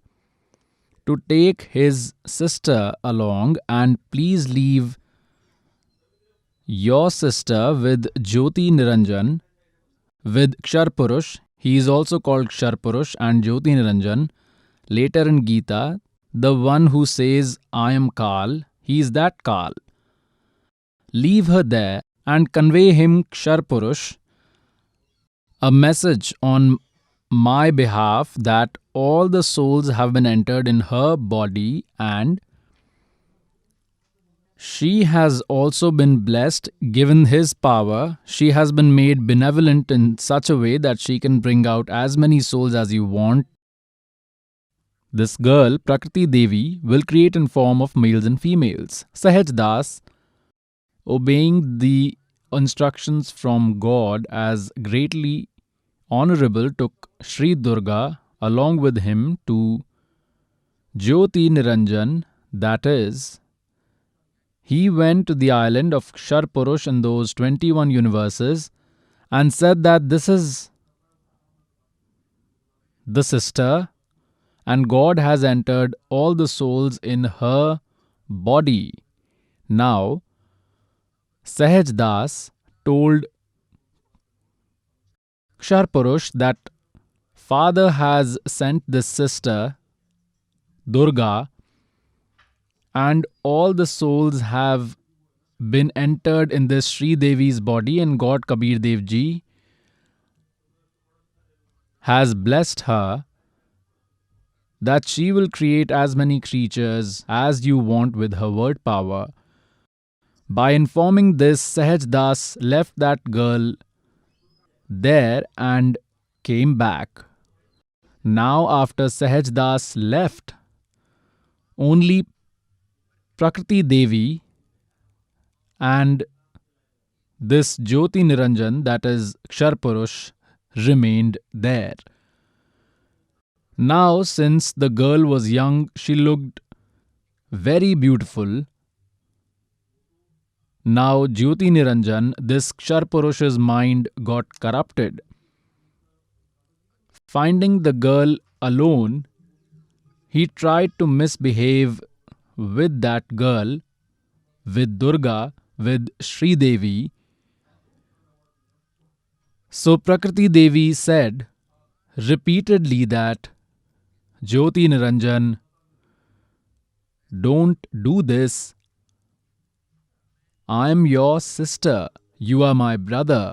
to take his sister along and please leave your sister with Jyoti Niranjan, with Ksharpurush. He is also called Ksharpurush and Jyoti Niranjan. Later in Gita, the one who says, "I am Kal," he is that Kal. Leave her there and convey him, Ksharpurush, a message on my behalf that all the souls have been entered in her body and she has also been blessed, given his power. She has been made benevolent in such a way that she can bring out as many souls as you want. This girl, Prakriti Devi, will create in form of males and females. Sahaj Das, obeying the instructions from God as greatly honorable, took Sri Durga along with him to Jyoti Niranjan, that is, he went to the island of Ksharpurush in those 21 universes and said that this is the sister and God has entered all the souls in her body. Now, Sahaj Das told Ksharpurush that Father has sent this sister, Durga, and all the souls have been entered in this Sri Devi's body, and God Kabir Dev Ji has blessed her that she will create as many creatures as you want with her word power. By informing this, Sahaj Das left that girl there and came back. Now after Sahajdas left, only Prakriti Devi and this Jyoti Niranjan, that is Ksharpurush, remained there. Now, since the girl was young, she looked very beautiful. Now, Jyoti Niranjan, this Ksharpurush's mind got corrupted. Finding the girl alone, he tried to misbehave with that girl, with Durga, with Sri Devi. So Prakriti Devi said repeatedly that, Jyoti Niranjan, don't do this. I am your sister. You are my brother.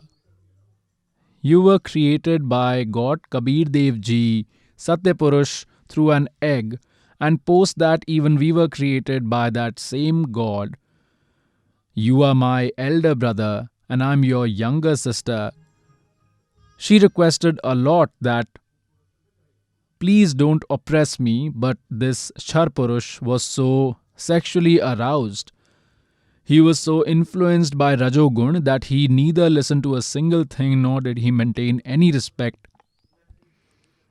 You were created by God Kabir Dev Ji, Satyapurush, through an egg, and post that even we were created by that same God. You are my elder brother and I am your younger sister. She requested a lot that, please don't oppress me, but this Ksharpurush was so sexually aroused. He was so influenced by Rajogun that he neither listened to a single thing nor did he maintain any respect.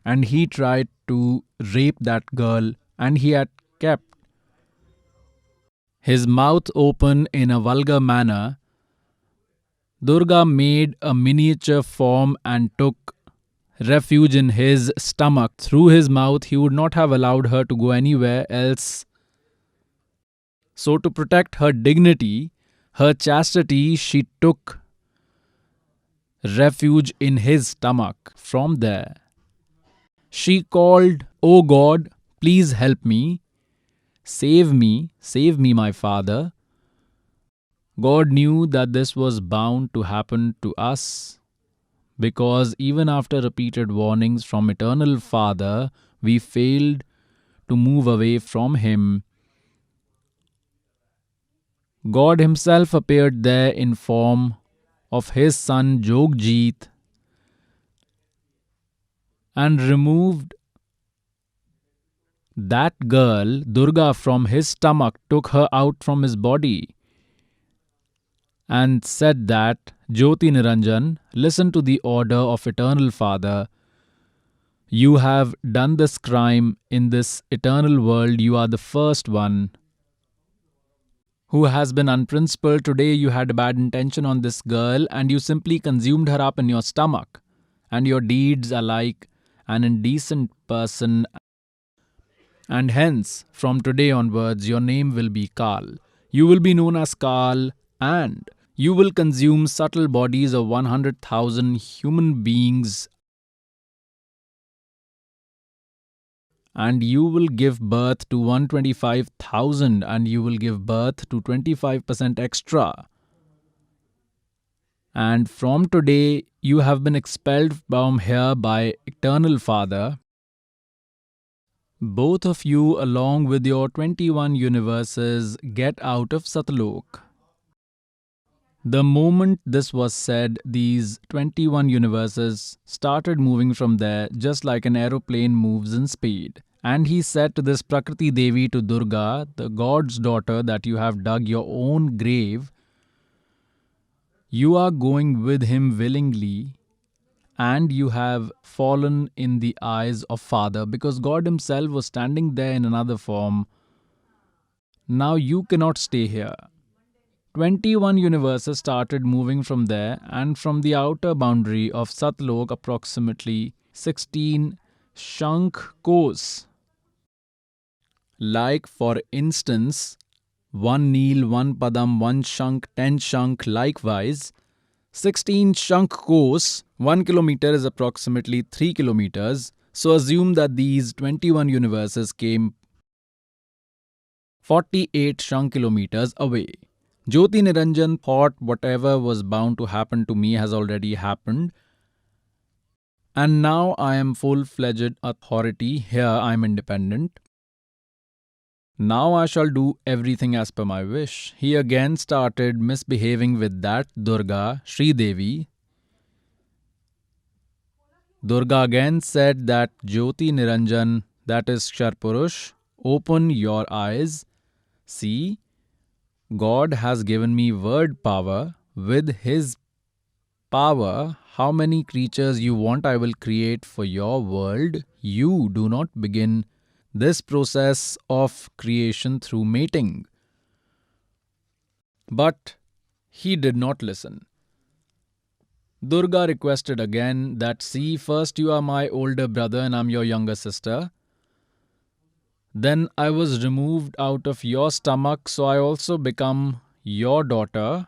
And he tried to rape that girl, and he had kept his mouth open in a vulgar manner. Durga made a miniature form and took refuge in his stomach. Through his mouth, he would not have allowed her to go anywhere else. So, to protect her dignity, her chastity, she took refuge in his stomach. From there, she called, O God, please help me, save me, my father. God knew that this was bound to happen to us, because even after repeated warnings from Eternal Father, we failed to move away from Him. God Himself appeared there in form of His son Jogjit and removed that girl, Durga, from his stomach, took her out from his body and said that, Jyoti Niranjan, listen to the order of Eternal Father. You have done this crime in this eternal world. You are the first one who has been unprincipled. Today you had a bad intention on this girl and you simply consumed her up in your stomach. And your deeds are like an indecent person. And hence, from today onwards, your name will be Kal. You will be known as Kal, and you will consume subtle bodies of 100,000 human beings, and you will give birth to 125,000, and you will give birth to 25% extra. And from today, you have been expelled from here by Eternal Father. Both of you, along with your 21 universes, get out of Satlok. The moment this was said, these 21 universes started moving from there just like an aeroplane moves in speed. And he said to this Prakriti Devi, to Durga, the god's daughter, that you have dug your own grave. You are going with him willingly, and you have fallen in the eyes of Father, because God Himself was standing there in another form. Now you cannot stay here. 21 universes started moving from there, and from the outer boundary of Satlok, approximately 16 Shankh kos. Like, for instance, 1 Neel, 1 Padam, 1 Shankh, 10 Shankh. Likewise, 16 Shankh kos, 1 kilometer is approximately 3 kilometers. So assume that these 21 universes came 48 Shankh kilometers away. Jyoti Niranjan thought whatever was bound to happen to me has already happened. And now I am full-fledged authority. Here I am independent. Now I shall do everything as per my wish. He again started misbehaving with that Durga, Sri Devi. Durga again said that Jyoti Niranjan, that is Ksharpurush, open your eyes. See, God has given me word power. With his power, how many creatures you want I will create for your world. You do not begin this process of creation through mating. But he did not listen. Durga requested again that, see, first you are my older brother and I'm your younger sister. Then I was removed out of your stomach, so I also become your daughter.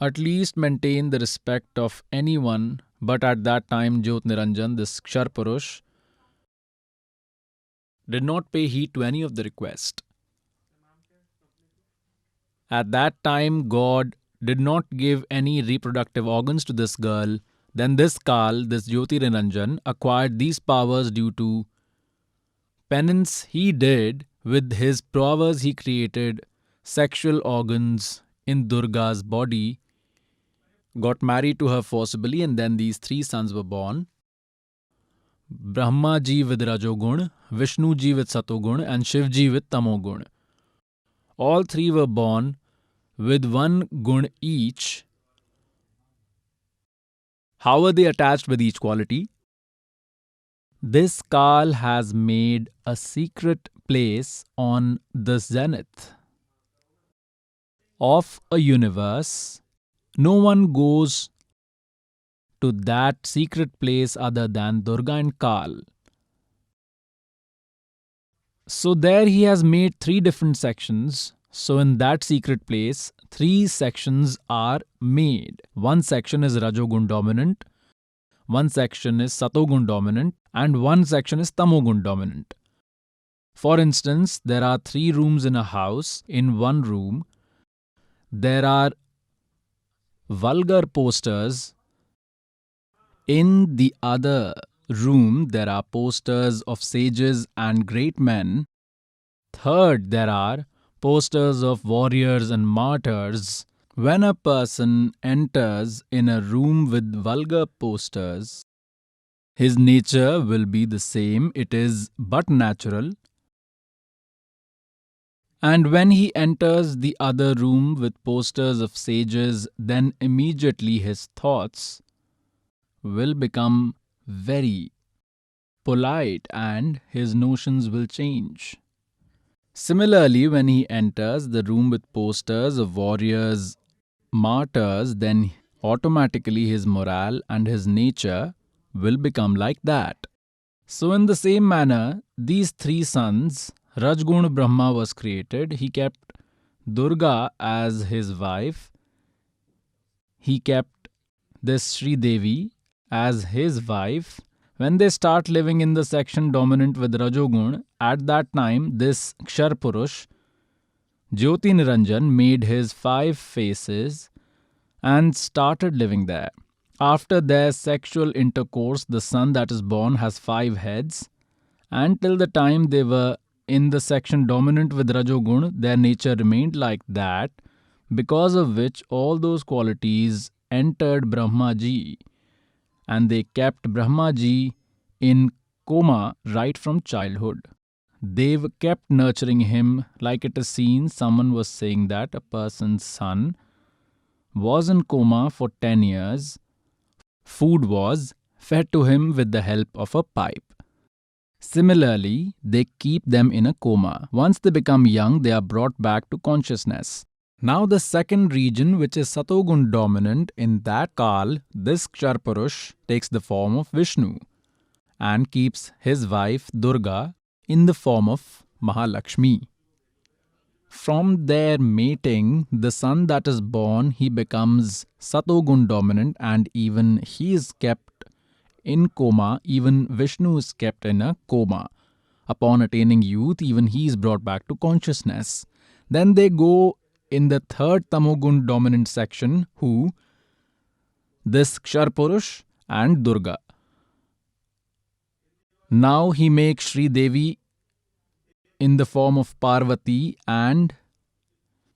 At least maintain the respect of anyone. But at that time, Jyot Niranjan, this Ksharpurush, did not pay heed to any of the request. At that time, God did not give any reproductive organs to this girl. Then this Kal, this Jyoti Niranjan, acquired these powers due to penance he did. With his prowess, he created sexual organs in Durga's body, got married to her forcibly, and then these three sons were born. Brahma ji with Rajogun, Vishnu ji with Satogun, and Shiv ji with Tamogun. All three were born with one gun each. How were they attached with each quality? This Kal has made a secret place on the zenith of a universe. No one goes to that secret place other than Durga and Kal. So there he has made three different sections. So in that secret place, three sections are made. One section is Rajogun dominant, one section is Satogun dominant, and one section is Tamogun dominant. For instance, there are 3 rooms in a house. In one room, there are vulgar posters. In the other room, there are posters of sages and great men. Third, there are posters of warriors and martyrs. When a person enters in a room with vulgar posters, his nature will be the same. It is but natural. And when he enters the other room with posters of sages, then immediately his thoughts will become very polite and his notions will change. Similarly, when he enters the room with posters of warriors, martyrs, then automatically his morale and his nature will become like that. So in the same manner, these 3 sons, Rajgun Brahma was created. He kept Durga as his wife. He kept this Sri Devi as his wife. When they start living in the section dominant with Rajogun, at that time this Ksharpurush, Jyoti Niranjan, made his 5 faces and started living there. After their sexual intercourse, the son that is born has 5 heads, and till the time they were in the section dominant with Rajogun, their nature remained like that, because of which all those qualities entered Brahmaji, and they kept Brahmaji in coma right from childhood. They kept nurturing him. Like it is seen, someone was saying that a person's son was in coma for 10 years. Food was fed to him with the help of a pipe. Similarly, they keep them in a coma. Once they become young, they are brought back to consciousness. Now the second region, which is Satogun dominant, in that Kal, this Ksharpurush takes the form of Vishnu and keeps his wife Durga in the form of Mahalakshmi. From their mating, the son that is born, he becomes Satogun dominant, and even he is kept in coma. Even Vishnu is kept in a coma. Upon attaining youth, even he is brought back to consciousness. Then they go in the third Tamogun dominant section, who? This Ksharpurush and Durga. Now he makes Sri Devi in the form of Parvati, and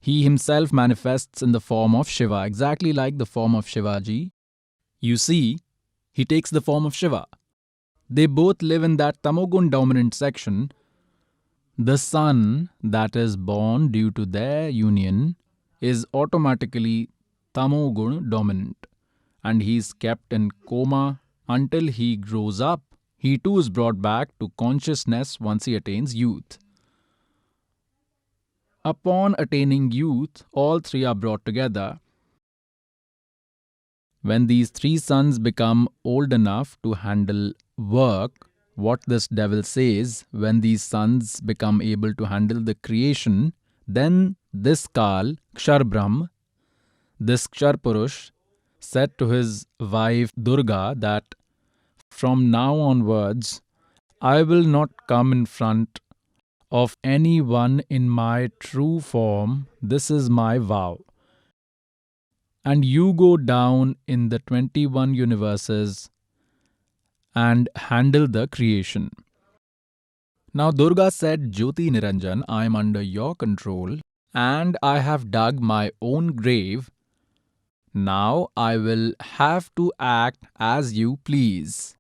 he himself manifests in the form of Shiva, exactly like the form of Shivaji. You see, he takes the form of Shiva. They both live in that tamogun dominant section. The son that is born due to their union is automatically tamogun dominant, and he is kept in coma until he grows up. He too is brought back to consciousness once he attains youth. Upon attaining youth, all three are brought together. When these three sons become old enough to handle work, what this devil says, when these sons become able to handle the creation, then this Kal, Kshar Brahm, this Kshar Purush, said to his wife Durga that from now onwards, I will not come in front of anyone in my true form. This is my vow. And you go down in the 21 universes and handle the creation. Now Durga said, Jyoti Niranjan, I am under your control and I have dug my own grave. Now I will have to act as you please.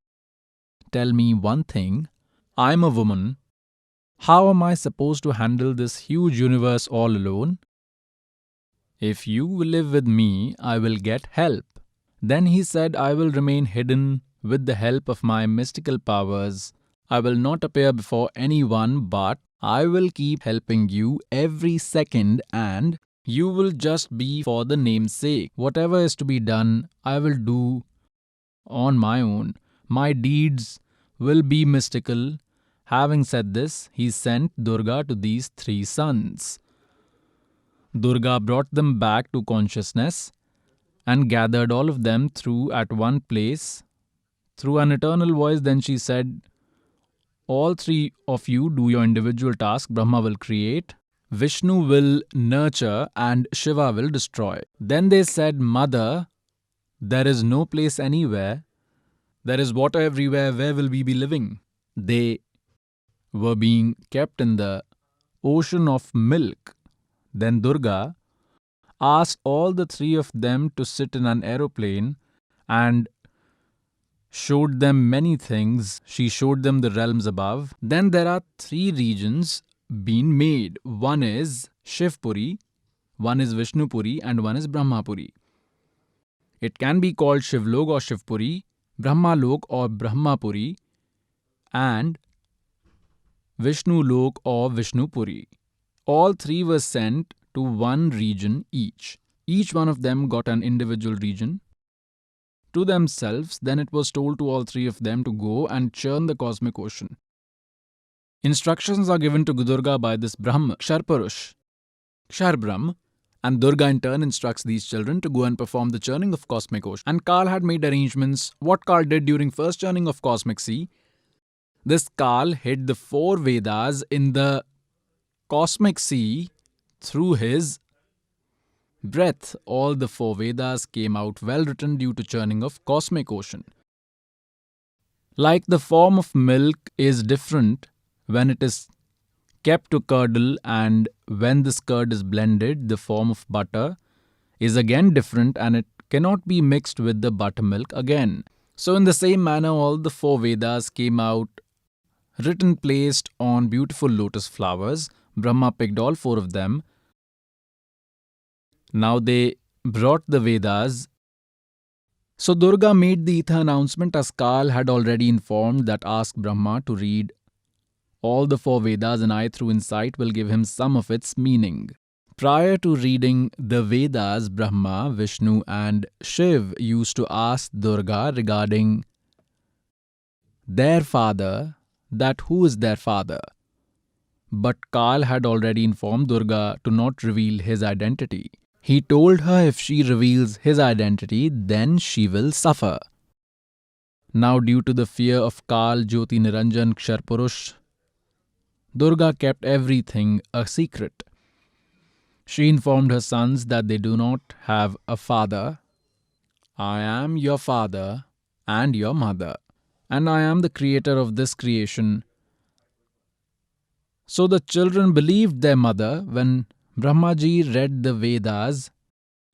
Tell me one thing, I am a woman. How am I supposed to handle this huge universe all alone? If you will live with me, I will get help. Then he said, I will remain hidden with the help of my mystical powers. I will not appear before anyone, but I will keep helping you every second and you will just be for the name's sake. Whatever is to be done, I will do on my own. My deeds will be mystical. Having said this, he sent Durga to these three sons. Durga brought them back to consciousness and gathered all of them through at one place. Through an eternal voice, then she said, all three of you do your individual task. Brahma will create, Vishnu will nurture, and Shiva will destroy. Then they said, Mother, there is no place anywhere. There is water everywhere. Where will we be living? They were being kept in the ocean of milk. Then Durga asked all the three of them to sit in an aeroplane and showed them many things. She showed them the realms above. Then there are three regions being made. One is Shivpuri, one is Vishnupuri, and one is Brahmapuri. It can be called Shivlok or Shivpuri, Brahmalok or Brahmapuri, and Vishnulok or Vishnupuri. All three were sent to one region each. Each one of them got an individual region to themselves. Then it was told to all three of them to go and churn the cosmic ocean. Instructions are given to Durga by this Brahma, Kshar Purush, Kshar Brahm, and Durga in turn instructs these children to go and perform the churning of cosmic ocean. And Kal had made arrangements. What Kal did during first churning of cosmic sea, this Kal hid the four Vedas in the cosmic sea through his breath. All the four Vedas came out well written due to churning of cosmic ocean. Like the form of milk is different when it is kept to curdle, and when this curd is blended, the form of butter is again different and it cannot be mixed with the buttermilk again. So in the same manner, all the four Vedas came out written placed on beautiful lotus flowers. Brahma picked all four of them. Now they brought the Vedas. So Durga made the ether announcement as Kal had already informed, that ask Brahma to read all the four Vedas and I through insight will give him some of its meaning. Prior to reading the Vedas, Brahma, Vishnu and Shiv used to ask Durga regarding their father, that who is their father. But Kal had already informed Durga to not reveal his identity. He told her if she reveals his identity, then she will suffer. Now due to the fear of Kal, Jyoti Niranjan, Kshar Purush, Durga kept everything a secret. She informed her sons that they do not have a father. I am your father and your mother, and I am the creator of this creation. So the children believed their mother. When Brahmaji read the Vedas,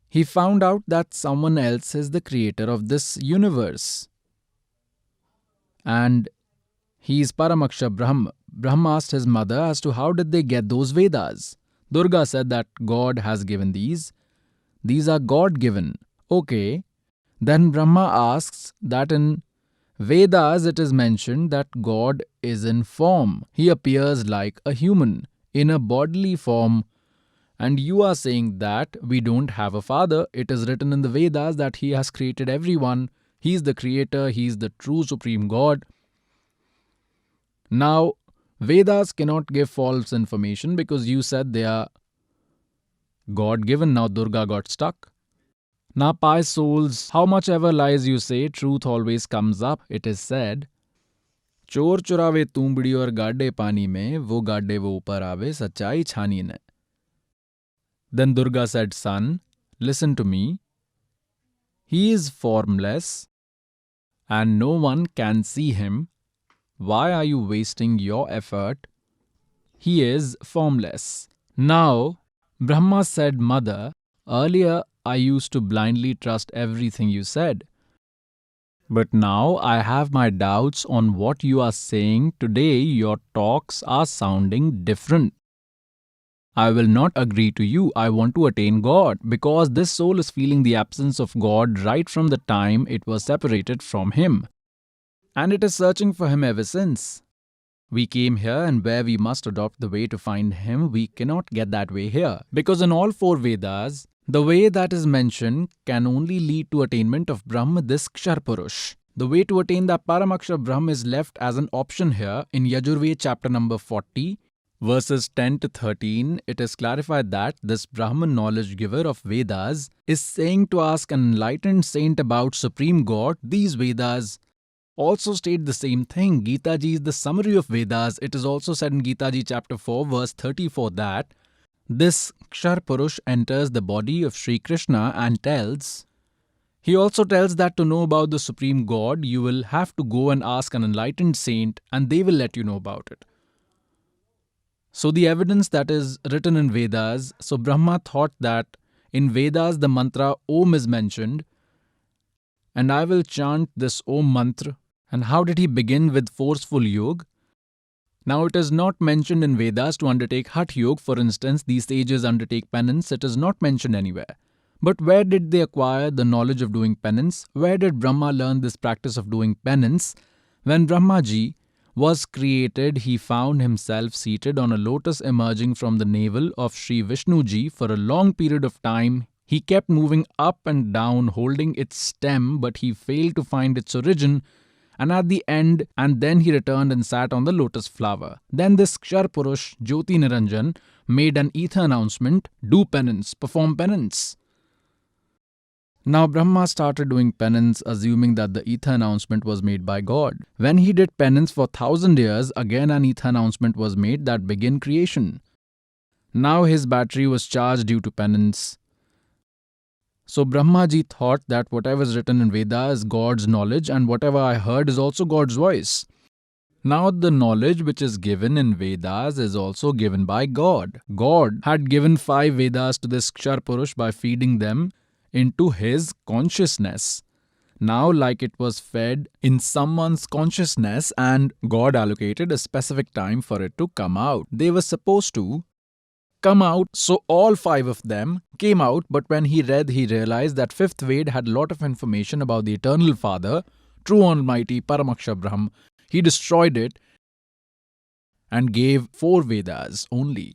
he found out that someone else is the creator of this universe. and he is Paramakshar Brahm. Brahma asked his mother as to how did they get those Vedas. Durga said that God has given these. These are God given. Okay. Then Brahma asks that in Vedas it is mentioned that God is in form. He appears like a human in a bodily form. And you are saying that we don't have a father. It is written in the Vedas that he has created everyone. He is the creator. He is the true supreme God. Now, Vedas cannot give false information because you said they are God given. Now Durga got stuck. Now, pious souls, how much ever lies you say, truth always comes up. It is said, चोर चुरावे तूंबड़ी और गाड्डे पानी में, वो गाड्डे वो ऊपर आवे, सच्चाई छानी ने. Then Durga said, son, listen to me. He is formless and no one can see him. Why are you wasting your effort? He is formless. Now, Brahma said, mother, earlier I used to blindly trust everything you said. But now I have my doubts on what you are saying. Today your talks are sounding different. I will not agree to you. I want to attain God because this soul is feeling the absence of God right from the time it was separated from Him. And it is searching for Him ever since. We came here and where we must adopt the way to find Him, we cannot get that way here. Because in all four Vedas, the way that is mentioned can only lead to attainment of Brahma, this Kshar Purush. The way to attain that Paramakshar Brahma is left as an option here in Yajurved chapter number 40, verses 10 to 13. It is clarified that this Brahman knowledge giver of Vedas is saying to ask an enlightened saint about Supreme God. These Vedas also state the same thing. Gita Ji is the summary of Vedas. It is also said in Gita Ji chapter 4 verse 34 that this Kshar Purush enters the body of Sri Krishna and he also tells that to know about the Supreme God, you will have to go and ask an enlightened saint and they will let you know about it. So the evidence that is written in Vedas, so Brahma thought that in Vedas the mantra Om is mentioned and I will chant this Om mantra. And how did he begin with forceful yoga? Now it is not mentioned in Vedas to undertake Hatha Yoga. For instance, these sages undertake penance. It is not mentioned anywhere. But where did they acquire the knowledge of doing penance? Where did Brahma learn this practice of doing penance? When Brahma Ji was created, he found himself seated on a lotus emerging from the navel of Sri Vishnu Ji. For a long period of time, he kept moving up and down, holding its stem, but he failed to find its origin. And at the end, and then he returned and sat on the lotus flower. Then this Kshar Purush, Jyoti Niranjan, made an ether announcement, do penance, perform penance. Now Brahma started doing penance, assuming that the ether announcement was made by God. When he did penance for 1,000 years, again an ether announcement was made that begin creation. Now his battery was charged due to penance. So Brahma Ji thought that whatever is written in Veda is God's knowledge and whatever I heard is also God's voice. Now the knowledge which is given in Vedas is also given by God. God had given 5 Vedas to this Kshar Purush by feeding them into his consciousness. Now like it was fed in someone's consciousness and God allocated a specific time for it to come out. They were supposed to come out, so all 5 of them came out, but when he read, he realized that 5th Ved had a lot of information about the Eternal Father, True Almighty Paramakshar Brahm. He destroyed it and gave 4 Vedas only.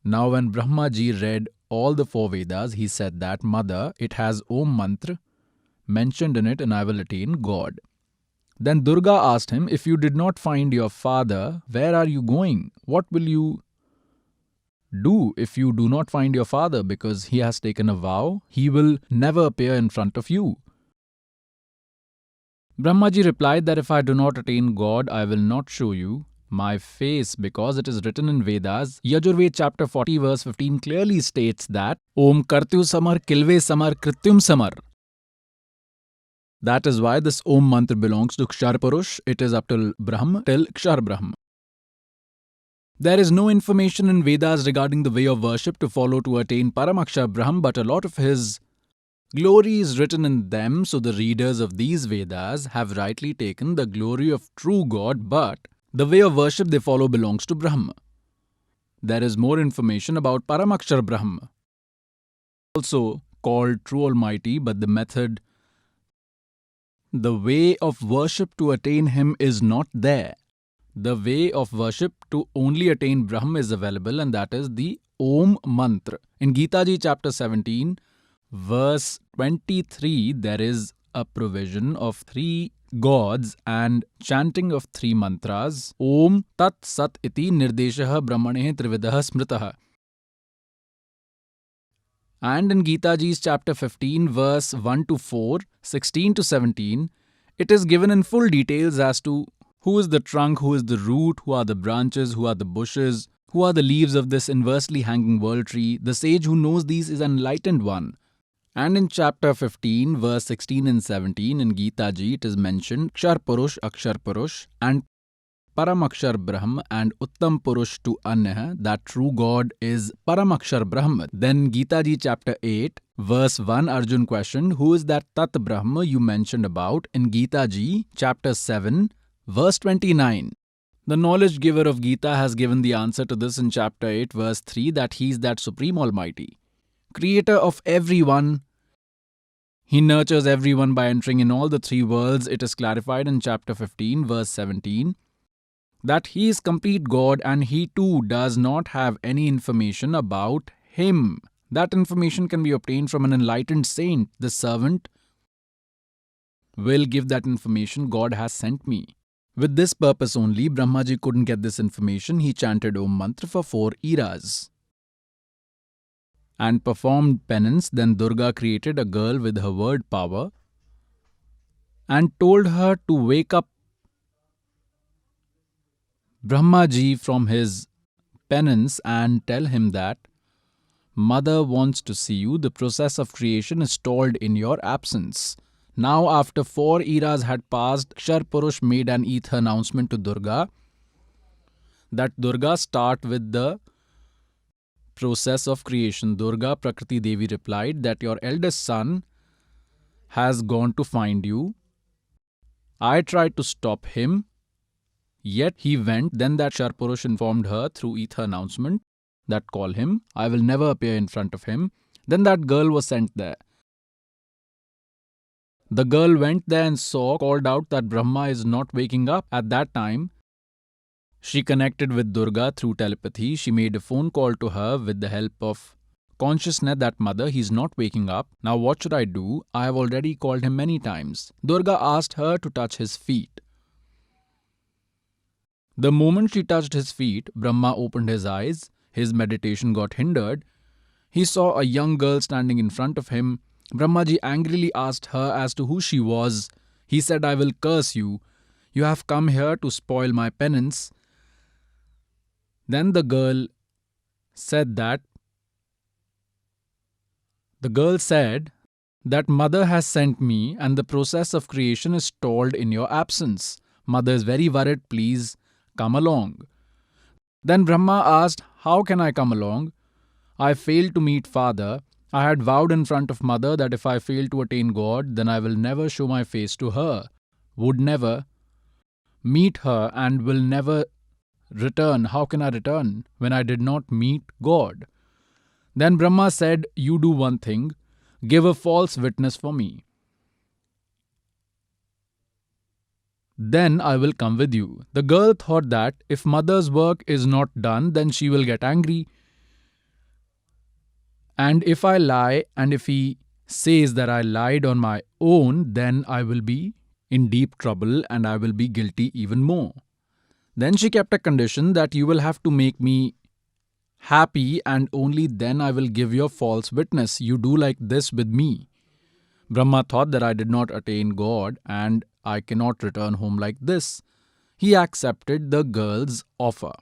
Now when Brahma Ji read all the 4 Vedas, he said that, Mother, it has Om Mantra mentioned in it and I will attain God. Then Durga asked him, if you did not find your father, where are you going? What will you do if you do not find your father? Because he has taken a vow, he will never appear in front of you. Brahmaji replied that if I do not attain God, I will not show you my face, because it is written in Vedas. Yajurved chapter 40 verse 15 clearly states that Om Kartyu Samar Kilve Samar Krityum Samar. That is why this Om mantra belongs to Kshar Purush. It is up till Brahm, till Kshar Brahm. There is no information in Vedas regarding the way of worship to follow to attain Paramakshar Brahm, but a lot of his Glory is written in them, so the readers of these Vedas have rightly taken the glory of true God, but the way of worship they follow belongs to Brahma. There is more information about Paramakshar Brahma, also called True Almighty, but the way of worship to attain Him is not there. The way of worship to only attain Brahma is available, and that is the Om Mantra. In Gita Ji chapter 17, verse 23, there is a provision of 3 gods and chanting of 3 mantras. Om Tat Sat Iti Nirdeshah Brahmanehe Trividah Smritah. And in Gita Ji's chapter 15, verse 1 to 4, 16 to 17, it is given in full details as to who is the trunk, who is the root, who are the branches, who are the bushes, who are the leaves of this inversely hanging world tree. The sage who knows these is an enlightened one. And in chapter 15, verse 16 and 17 in Gita Ji, it is mentioned Kshar Purush, Akshar Purush, and Paramakshar Brahm and Uttam Purush to Anya, that true God is Paramakshar Brahm. Then Gita Ji chapter 8, verse 1, Arjun questioned, who is that Tat Brahma you mentioned about in Gita Ji chapter 7, verse 29. The knowledge giver of Gita has given the answer to this in chapter 8, verse 3, that he is that Supreme Almighty, creator of everyone. He nurtures everyone by entering in all the 3 worlds. It is clarified in chapter 15, verse 17. That he is complete God and he too does not have any information about him. That information can be obtained from an enlightened saint. The servant will give that information. God has sent me. With this purpose only, Brahmaji couldn't get this information. He chanted Om Mantra for 4 eras and performed penance. Then Durga created a girl with her word power and told her to wake up Brahmaji from his penance and tell him that Mother wants to see you. The process of creation is stalled in your absence. Now, after 4 eras had passed, Kshar Purush made an ether announcement to Durga that Durga start with the process of creation. Durga Prakriti Devi replied that your eldest son has gone to find you. I tried to stop him, yet he went. Then that Kshar Purush informed her through ether announcement that call him. I will never appear in front of him. Then that girl was sent there. The girl went there and called out that Brahma is not waking up. At that time, she connected with Durga through telepathy. She made a phone call to her with the help of consciousness that Mother, he's not waking up. Now what should I do? I have already called him many times. Durga asked her to touch his feet. The moment she touched his feet, Brahma opened his eyes. His meditation got hindered. He saw a young girl standing in front of him. Brahmaji angrily asked her as to who she was. He said, I will curse you. You have come here to spoil my penance. Then the girl said that Mother has sent me and the process of creation is stalled in your absence. Mother is very worried. Please come along. Then Brahma asked, how can I come along? I failed to meet Father. I had vowed in front of Mother that if I fail to attain God, then I will never show my face to her, would never meet her and will never return. How can I return when I did not meet God? Then Brahma said, you do one thing, give a false witness for me. Then I will come with you. The girl thought that if Mother's work is not done, then she will get angry. And if I lie, and if he says that I lied on my own, then I will be in deep trouble and I will be guilty even more. Then she kept a condition that you will have to make me happy and only then I will give your false witness. You do like this with me. Brahma thought that I did not attain God and I cannot return home like this. He accepted the girl's offer.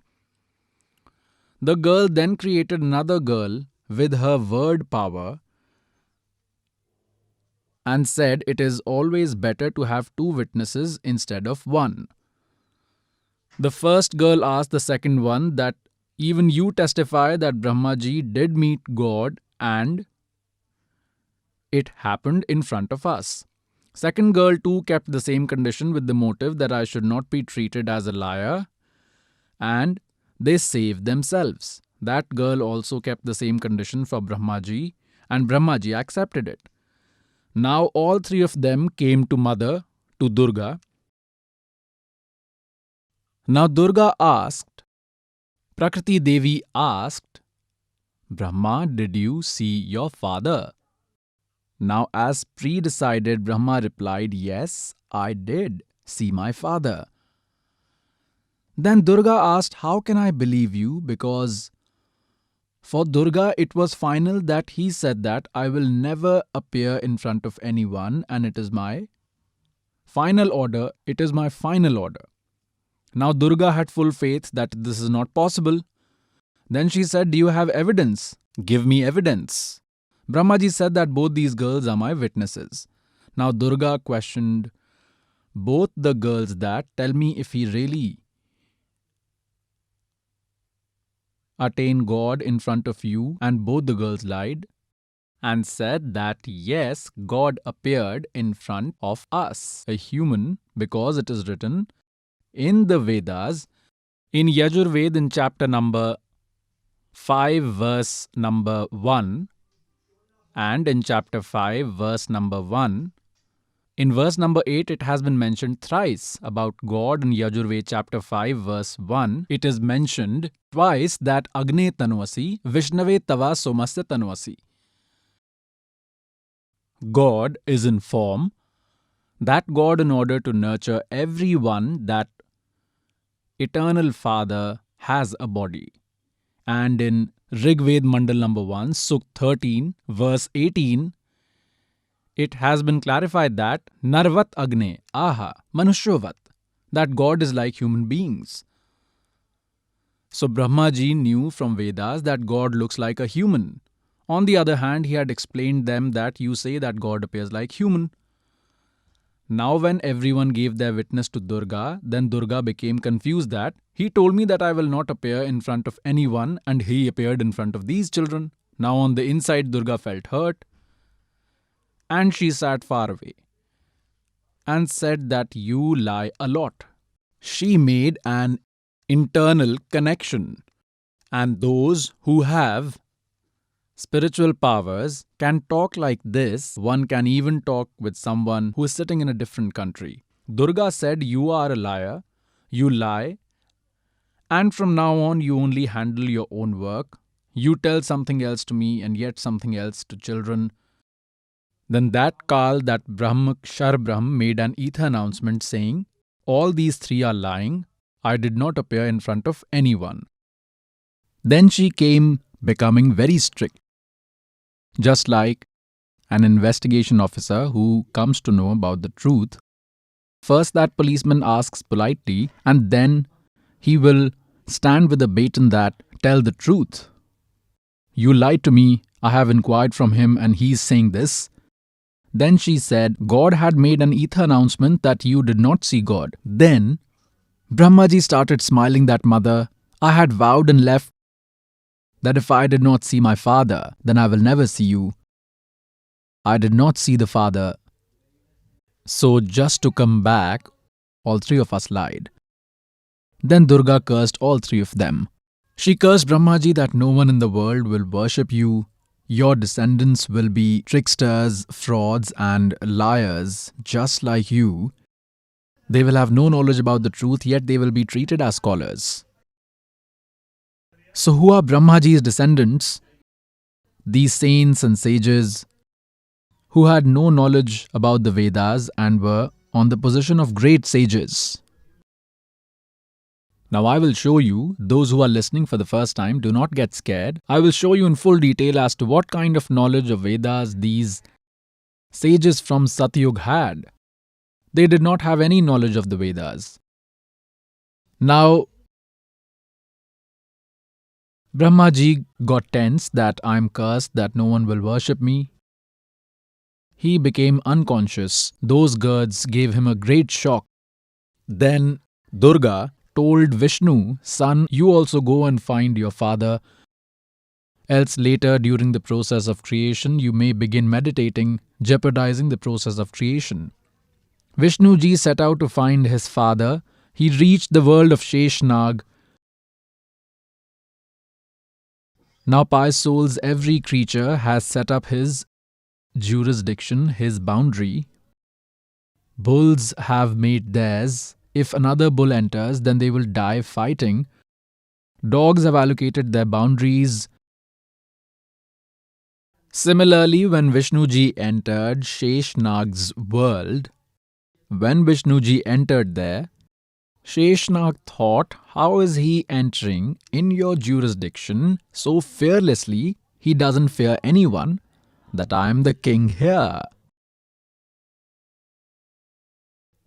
The girl then created another girl with her word power and said it is always better to have 2 witnesses instead of 1. The first girl asked the second one that even you testify that Brahmaji did meet God and It happened in front of us. Second girl too kept the same condition with the motive that I should not be treated as a liar, and they saved themselves. That girl also kept the same condition for Brahmaji, and Brahmaji accepted it. Now all three of them came to Mother, to Durga. Now Durga asked, Prakriti Devi asked, Brahma, did you see your father? Now, as pre-decided, Brahma replied, yes, I did see my father. Then Durga asked, how can I believe you? Because for Durga, it was final that he said that I will never appear in front of anyone, and it is my final order. It is my final order. Now Durga had full faith that this is not possible. Then she said, do you have evidence? Give me evidence. Brahmaji said that both these girls are my witnesses. Now Durga questioned both the girls that, tell me if he really attained God in front of you, and both the girls lied and said that yes, God appeared in front of us, a human, because it is written in the Vedas, in Yajurved in chapter number 5 verse number 1, and in chapter 5 verse number 1. In verse number 8 it has been mentioned thrice about God. In Yajurved chapter 5 verse 1 it is mentioned twice that Agne Tanvasi, Vishnave Tava Somasya Tanvasi. God is in form. That God, in order to nurture everyone, that eternal Father has a body. And in Rigved Mandal number 1, Sukh 13, verse 18, it has been clarified that Narvat Agne Aha Manushyavat, that God is like human beings. So Brahmaji knew from Vedas that God looks like a human. On the other hand, he had explained them that you say that God appears like human. Now when everyone gave their witness to Durga, then Durga became confused that he told me that I will not appear in front of anyone, and he appeared in front of these children. Now on the inside, Durga felt hurt, and she sat far away and said that you lie a lot. She made an internal connection, and those who have spiritual powers can talk like this. One can even talk with someone who is sitting in a different country. Durga said, you are a liar, you lie, and from now on you only handle your own work. You tell something else to me and yet something else to children. Then that Kal, that Shar Brahm, made an ether announcement saying, all these three are lying. I did not appear in front of anyone. Then she came becoming very strict. Just like an investigation officer who comes to know about the truth, first that policeman asks politely, and then he will stand with a baton that, tell the truth. You lied to me, I have inquired from him and he is saying this. Then she said, God had made an ether announcement that you did not see God. Then Brahmaji started smiling that, mother, I had vowed and left that if I did not see my father, then I will never see you. I did not see the father. So just to come back, all three of us lied. Then Durga cursed all three of them. She cursed Brahmaji that no one in the world will worship you. Your descendants will be tricksters, frauds and liars just like you. They will have no knowledge about the truth, yet they will be treated as scholars. So who are Brahmaji's descendants? These saints and sages who had no knowledge about the Vedas and were on the position of great sages. Now I will show you, those who are listening for the first time, do not get scared. I will show you in full detail as to what kind of knowledge of Vedas these sages from Satyug had. They did not have any knowledge of the Vedas. Now, Brahmaji got tense that I am cursed, that no one will worship me. He became unconscious. Those girls gave him a great shock. Then Durga told Vishnu, son, you also go and find your father. Else later during the process of creation, you may begin meditating, jeopardizing the process of creation. Vishnuji set out to find his father. He reached the world of Sheshnag. Now, pious souls, every creature has set up his jurisdiction, his boundary. Bulls have made theirs. If another bull enters, then they will die fighting. Dogs have allocated their boundaries. Similarly, when Vishnuji entered Sheshnag's world, when Vishnuji entered there, Sheshnag thought, how is he entering in your jurisdiction so fearlessly? He doesn't fear anyone, that I am the king here.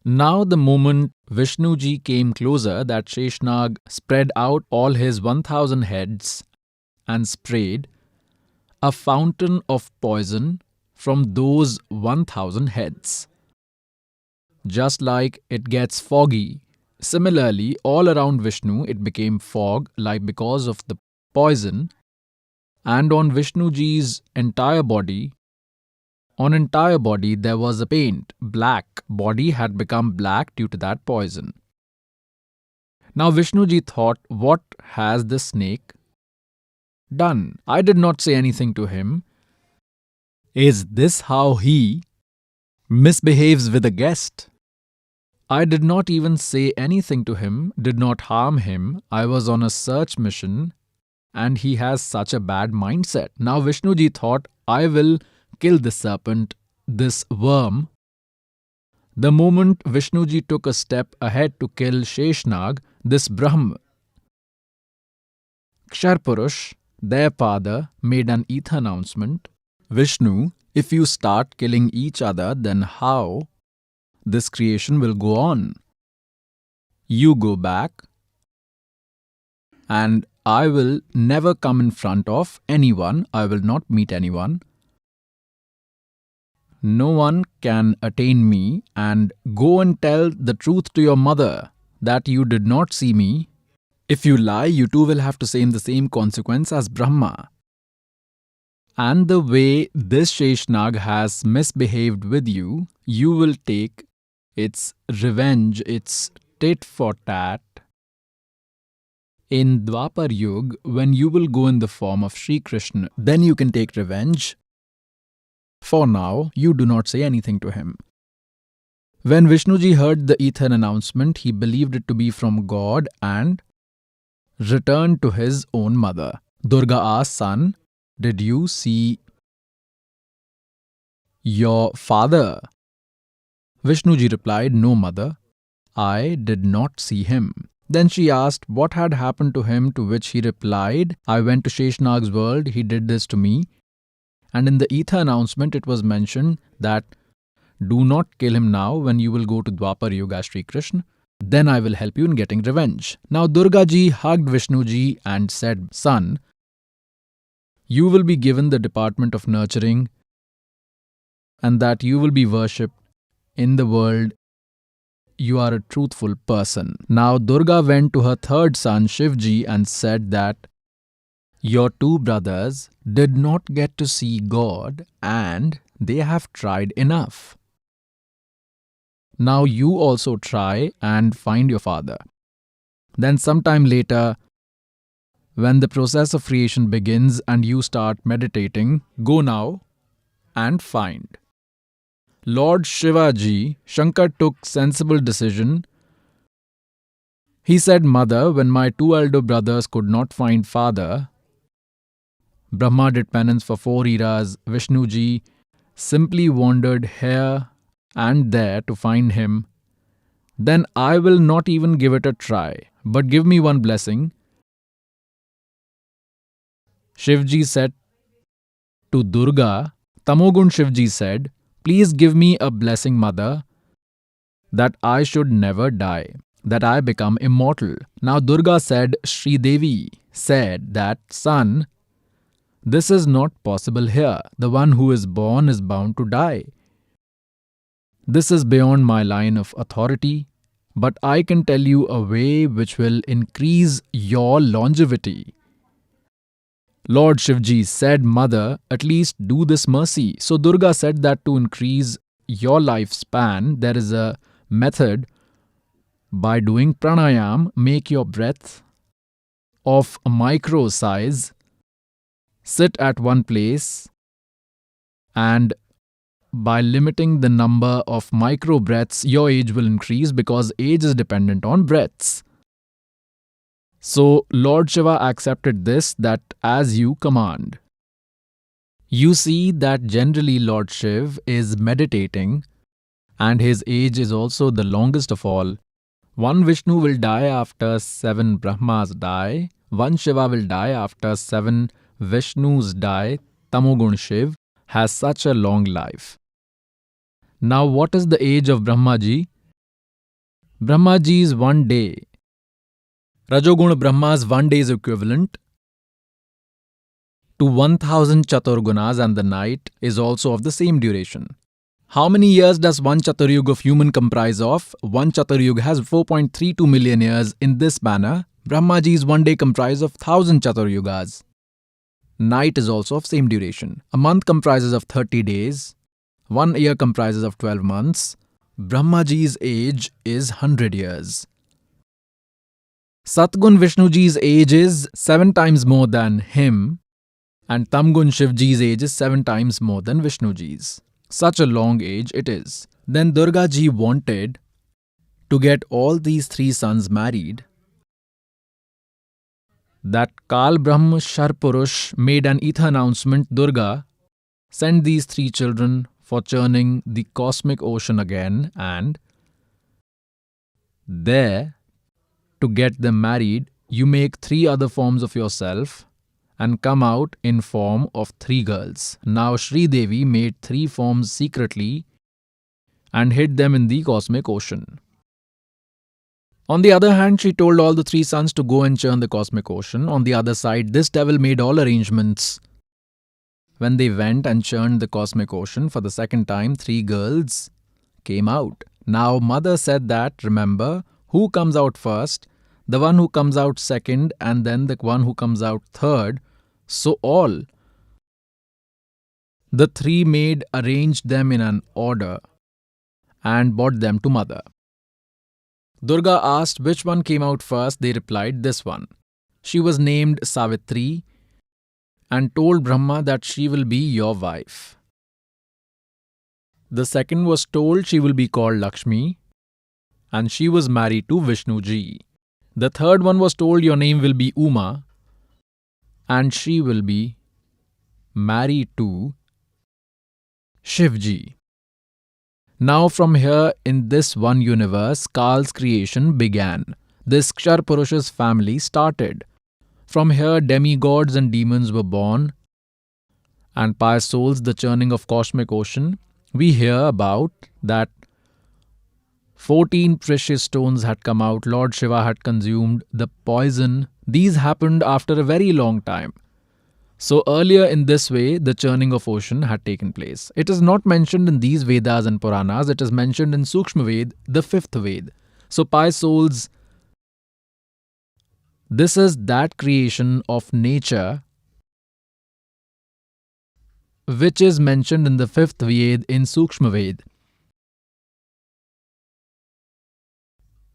Now the moment Vishnuji came closer, that Sheshnag spread out all his 1,000 heads and sprayed a fountain of poison from those 1,000 heads. Just like it gets foggy, similarly all around Vishnu it became fog, like because of the poison, and on Vishnuji's entire body there was a paint, black. Body had become black due to that poison. Now Vishnuji thought, what has the snake done? I did not say anything to him. Is this how he misbehaves with a guest? I did not even say anything to him, did not harm him. I was on a search mission and he has such a bad mindset. Now Vishnuji thought, I will kill this serpent, this worm. The moment Vishnuji took a step ahead to kill Sheshnag, this Brahm, Ksharpurush, their father, made an ether announcement. Vishnu, if you start killing each other, then how this creation will go on? You go back and I will never come in front of anyone. I will not meet anyone. No one can attain me, and go and tell the truth to your mother that you did not see me. If you lie, you too will have to same the same consequence as Brahma. And the way this Sheshnag has misbehaved with you, you will take its revenge, its tit for tat. In Dwapar Yuga, when you will go in the form of Sri Krishna, then you can take revenge. For now, you do not say anything to him. When Vishnuji heard the ether announcement, he believed it to be from God and returned to his own mother. Durga asked, son, did you see your father? Vishnuji replied, no, mother, I did not see him. Then she asked what had happened to him, to which he replied, I went to Sheshnag's world, he did this to me. And in the ether announcement it was mentioned that do not kill him now. When you will go to Dwapar Yuga, Sri Krishna, then I will help you in getting revenge. Now Durga ji hugged Vishnuji and said, son, you will be given the department of nurturing and that you will be worshipped in the world. You are a truthful person. Now Durga went to her third son Shivji and said that your two brothers did not get to see God and they have tried enough. Now you also try and find your father. Then sometime later, when the process of creation begins and you start meditating, go now and find. Lord Shivaji, Shankar took sensible decision. He said, mother, when my two elder brothers could not find father, Brahma did penance for 4 eras. Vishnuji simply wandered here and there to find him. Then I will not even give it a try, but give me one blessing. Shivji said to Durga, Tamogun Shivji said, please give me a blessing, mother, that I should never die, that I become immortal. Now Durga said, Sri Devi said that, son, this is not possible here. The one who is born is bound to die. This is beyond my line of authority, but I can tell you a way which will increase your longevity. Lord Shivji said, Mother, at least do this mercy. So Durga said that to increase your lifespan, there is a method. By doing pranayam, make your breath of a micro size, sit at one place, and by limiting the number of micro breaths, your age will increase because age is dependent on breaths. So Lord Shiva accepted this, that as you command. You see that generally Lord Shiv is meditating and his age is also the longest of all. One Vishnu will die after 7 Brahmas die, one Shiva will die after 7 Vishnus die. Tamogun Shiv has such a long life. Now what is the age of Brahmaji? Brahmaji is 1 day. Rajogun Brahma's 1 day is equivalent to 1000 Chaturgunas, and the night is also of the same duration. How many years does one Chaturyug of human comprise of? One Chaturyug has 4.32 million years. In this manner, Brahmaji's 1 day comprise of 1000 Chaturyugas. Night is also of same duration. A month comprises of 30 days. 1 year comprises of 12 months. Brahmaji's age is 100 years. Satgun Vishnuji's age is 7 times more than him, and Tamgun Shivji's age is 7 times more than Vishnuji's. Such a long age it is. Then Durga ji wanted to get all these 3 sons married. That Kal Brahm Sharpurush made an ether announcement. Durga, send these 3 children for churning the cosmic ocean again, and there, to get them married, you make 3 other forms of yourself and come out in form of 3 girls. Now Sri Devi made 3 forms secretly and hid them in the cosmic ocean. On the other hand, she told all the 3 sons to go and churn the cosmic ocean. On the other side, this devil made all arrangements. When they went and churned the cosmic ocean for the second time, 3 girls came out. Now mother said that, remember, who comes out first? The one who comes out second, and then the one who comes out third. So all the 3 maid arranged them in an order and brought them to mother. Durga asked which one came out first. They replied, this one. She was named Savitri and told Brahma that she will be your wife. The second was told she will be called Lakshmi, and she was married to Vishnuji. The third one was told your name will be Uma, and she will be married to Shivji. Now from here, in this one universe, Kal's creation began. This Kshar Purusha's family started. From here, demigods and demons were born, and pious souls, the churning of cosmic ocean. We hear about that 14 precious stones had come out. Lord Shiva had consumed the poison. These happened after a very long time. So earlier in this way, the churning of ocean had taken place. It is not mentioned in these Vedas and Puranas. It is mentioned in Sukshma Ved, the 5th Ved. So pious souls, this is that creation of nature which is mentioned in the 5th Ved in Sukshma Ved.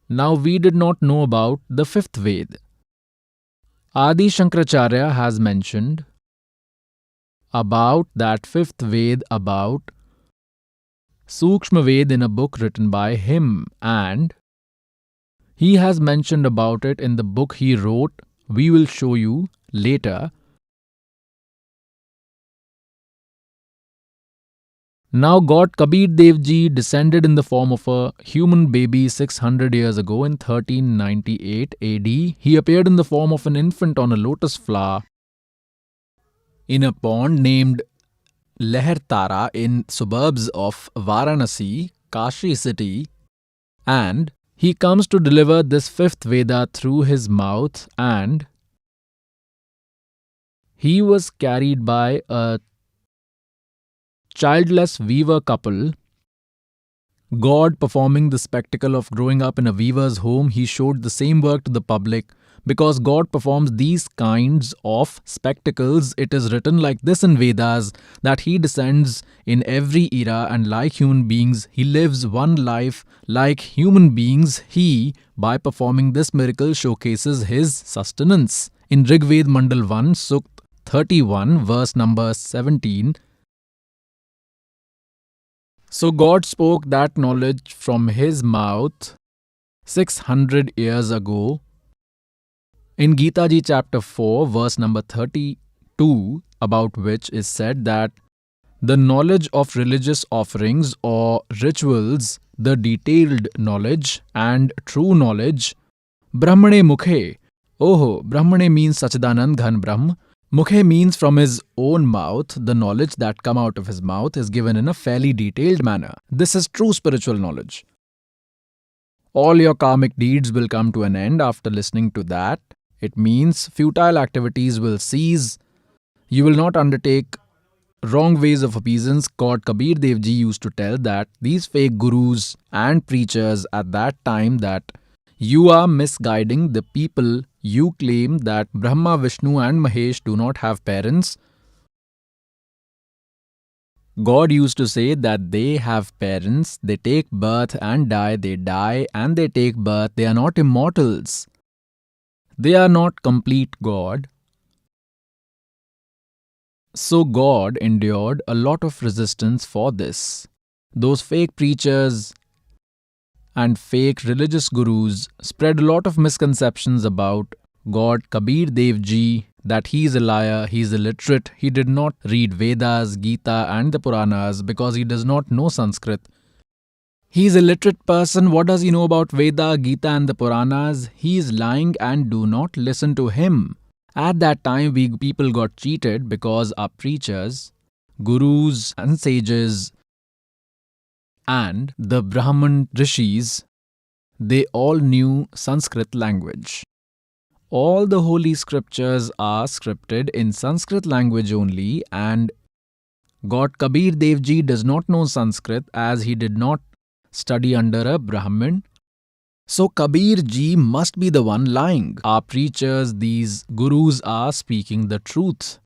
Now we did not know about the 5th Ved. Adi Shankaracharya has mentioned about that 5th Ved, about Sukshma Ved, in a book written by him, and he has mentioned about it in the book he wrote. We will show you later. Now God Kabir Dev Ji descended in the form of a human baby 600 years ago in 1398 AD. He appeared in the form of an infant on a lotus flower in a pond named Lehertara in suburbs of Varanasi, Kashi city, and he comes to deliver this 5th Veda through his mouth, and he was carried by a childless weaver couple. God, performing the spectacle of growing up in a weaver's home, he showed the same work to the public. Because God performs these kinds of spectacles, it is written like this in Vedas that He descends in every era and like human beings, He lives one life like human beings. He, by performing this miracle, showcases His sustenance. In Rig Ved Mandal 1, Sukt 31, verse number 17, so God spoke that knowledge from His mouth 600 years ago. In Gita Ji chapter 4, verse number 32, about which is said that the knowledge of religious offerings or rituals, the detailed knowledge and true knowledge, Brahmane Mukhe. Oh, Brahmane means Sachidanand Ghan Brahm. Mukhe means from his own mouth. The knowledge that come out of his mouth is given in a fairly detailed manner. This is true spiritual knowledge. All your karmic deeds will come to an end after listening to that. It means futile activities will cease. You will not undertake wrong ways of obeisance. God Kabir Dev Ji used to tell that these fake gurus and preachers at that time that you are misguiding the people. You claim that Brahma, Vishnu and Mahesh do not have parents. God used to say that they have parents, they take birth and die, they die and they take birth. They are not immortals. They are not complete God. So God endured a lot of resistance for this. Those fake preachers and fake religious gurus spread a lot of misconceptions about God Kabir Dev Ji, that he is a liar, he is illiterate, he did not read Vedas, Gita and the Puranas because he does not know Sanskrit. He is a literate person. What does he know about Veda, Gita and the Puranas? He is lying and do not listen to him. At that time, people got cheated because our preachers, gurus and sages and the Brahman rishis, they all knew Sanskrit language. All the holy scriptures are scripted in Sanskrit language only, and God Kabir Dev Ji does not know Sanskrit as he did not study under a Brahmin. So Kabir Ji must be the one lying. Our preachers, these gurus are speaking the truth.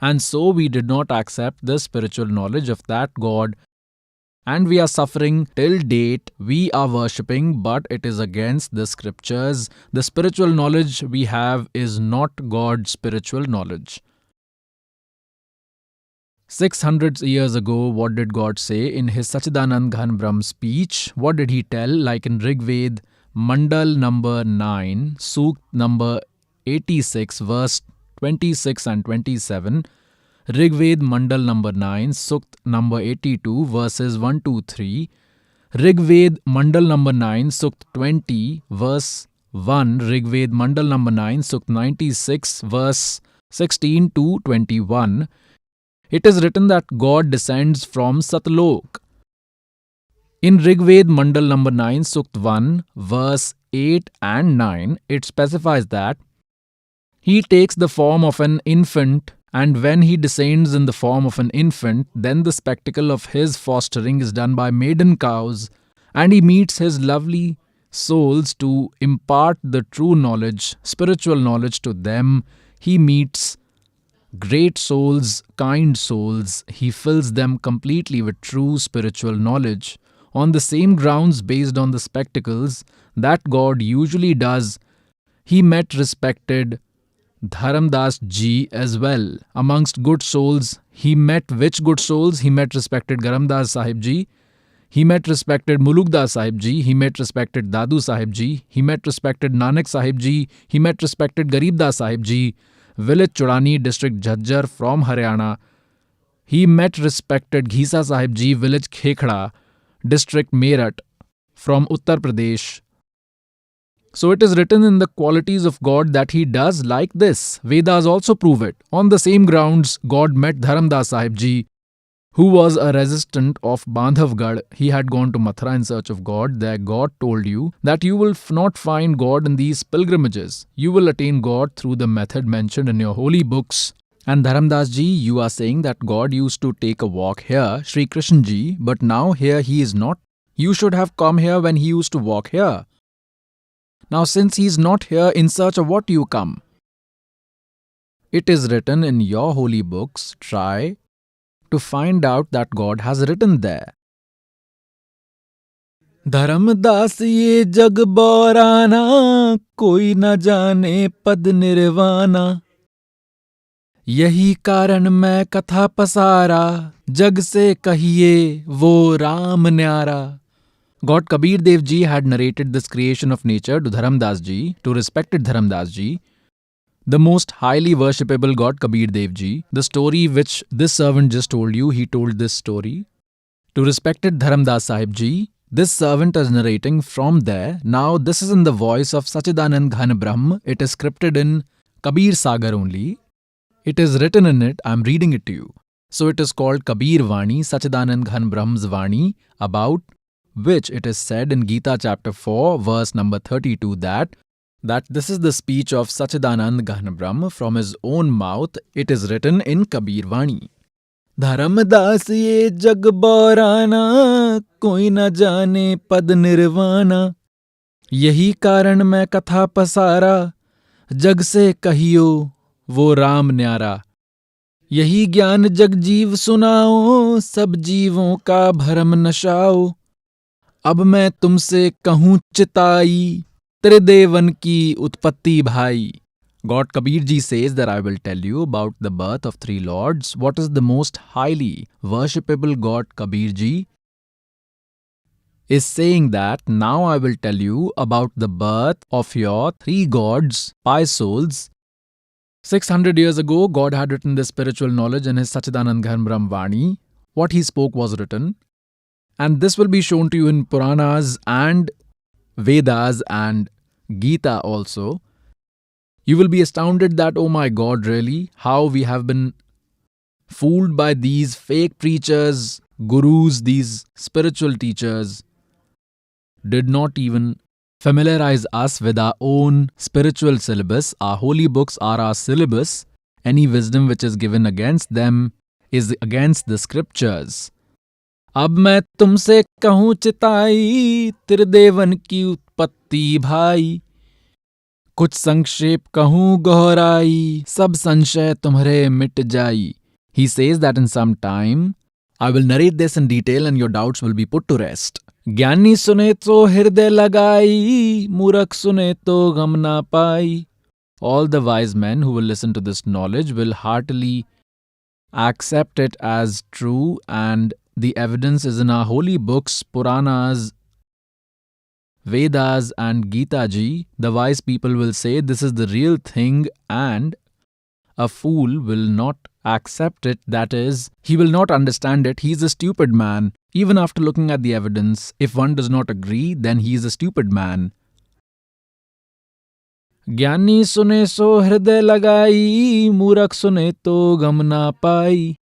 And so we did not accept the spiritual knowledge of that God. And we are suffering till date. We are worshipping, but it is against the scriptures. The spiritual knowledge we have is not God's spiritual knowledge. 600 years ago, what did God say in his Sachidanand Ghan Brahm speech? What did he tell? Like in Rig Ved, Mandal number 9, Sukt number 86, verse 26 and 27. Rig Ved Mandal number 9, Sukt number 82, verses 1 to 3. Rig Ved Mandal number 9, Sukt 20, verse 1. Rig Ved Mandal number 9, Sukt 96, verse 16 to 21. It is written that God descends from Satlok. In Rig Ved Mandal number 9, Sukt 1, verse 8 and 9, it specifies that he takes the form of an infant, and when he descends in the form of an infant, then the spectacle of his fostering is done by maiden cows, and he meets his lovely souls to impart the true knowledge, spiritual knowledge to them. He meets great souls, kind souls. He fills them completely with true spiritual knowledge. On the same grounds based on the spectacles that God usually does, he met respected Dharamdas Ji as well. Amongst good souls, he met which good souls? He met respected Garamdas Sahib Ji. He met respected Mulukdas Sahib Ji. He met respected Dadu Sahib Ji. He met respected Nanak Sahib Ji. He met respected Garibdas Sahib Ji. Village Churani, district Jhajjar from Haryana. He met respected Ghisa Sahib Ji, village Khekda, district Meerut from Uttar Pradesh. So it is written in the qualities of God that he does like this. Vedas also prove it. On the same grounds, God met Dharamdas Sahib Ji, who was a resistant of Bandhavgarh. He had gone to Mathura in search of God. There God told you that you will not find God in these pilgrimages. You will attain God through the method mentioned in your holy books. And Dharamdas Ji, you are saying that God used to take a walk here, Sri Krishna Ji, but now here he is not. You should have come here when he used to walk here. Now since he is not here, in search of what you come? It is written in your holy books. Try to find out that God has written there. Dharmdas ये जग बौराना, कोई न जाने पद निर्वाणा. यही कारण मैं कथा पसारा, जग से कहिए वो राम न्यारा. God Kabir Dev Ji had narrated this creation of nature to Dharamdas Ji, to respected Dharamdas Ji, the most highly worshipable God Kabir Dev Ji. The story which this servant just told you, he told this story to respected Dharamdas Sahib Ji. This servant is narrating from there. Now this is in the voice of Sachidanand Ghan Brahm. It is scripted in Kabir Sagar only. It is written in it. I am reading it to you. So it is called Kabir Vani, Sachidanand Ghan Brahm's Vani, about which it is said in Gita chapter 4, verse number 32 that this is the speech of Sachidanand Ghan Brahm from his own mouth. It is written in Kabir Vani. Dharmdas ये जग बौराना, कोई न जाने पद निर्वाणा. यही कारण मैं कथा पसारा, जग से कहियो वो राम न्यारा. यही ज्ञान जग जीव सुनाओ, सब जीवों का भरम नशाओ. अब मैं तुमसे कहूँ चिताई, त्रिदेवन की उत्पत्ति भाई. God Kabir Ji says that I will tell you about the birth of three lords. What is the most highly worshipable God Kabir Ji is saying that now I will tell you about the birth of your three gods, pious souls. 600 years ago, God had written this spiritual knowledge in his Sachidanand Ghan Brahm Vani. What he spoke was written. And this will be shown to you in Puranas and Vedas and Gita also. You will be astounded that, oh my God, really, how we have been fooled by these fake preachers, gurus, these spiritual teachers, did not even familiarize us with our own spiritual syllabus. Our holy books are our syllabus. Any wisdom which is given against them is against the scriptures. अब मैं तुमसे कहूँ चिताई, त्रिदेवन की उत्पत्ति भाई. कुछ संक्षेप कहूँ गहराई, सब संशय तुम्हारे मिट जाई. He says that in some time, I will narrate this in detail and your doubts will be put to rest. ज्ञानी सुने तो हृदय लगाई, मूर्ख सुने तो गम ना पाई. All the wise men who will listen to this knowledge will heartily accept it as true, and the evidence is in our holy books, Puranas, Vedas and Gita Ji. The wise people will say this is the real thing, and a fool will not accept it. That is, he will not understand it. He is a stupid man. Even after looking at the evidence, if one does not agree, then he is a stupid man. ज्ञानी सुने सो हृदय लगाई, मूर्ख सुने तो गम ना पाई.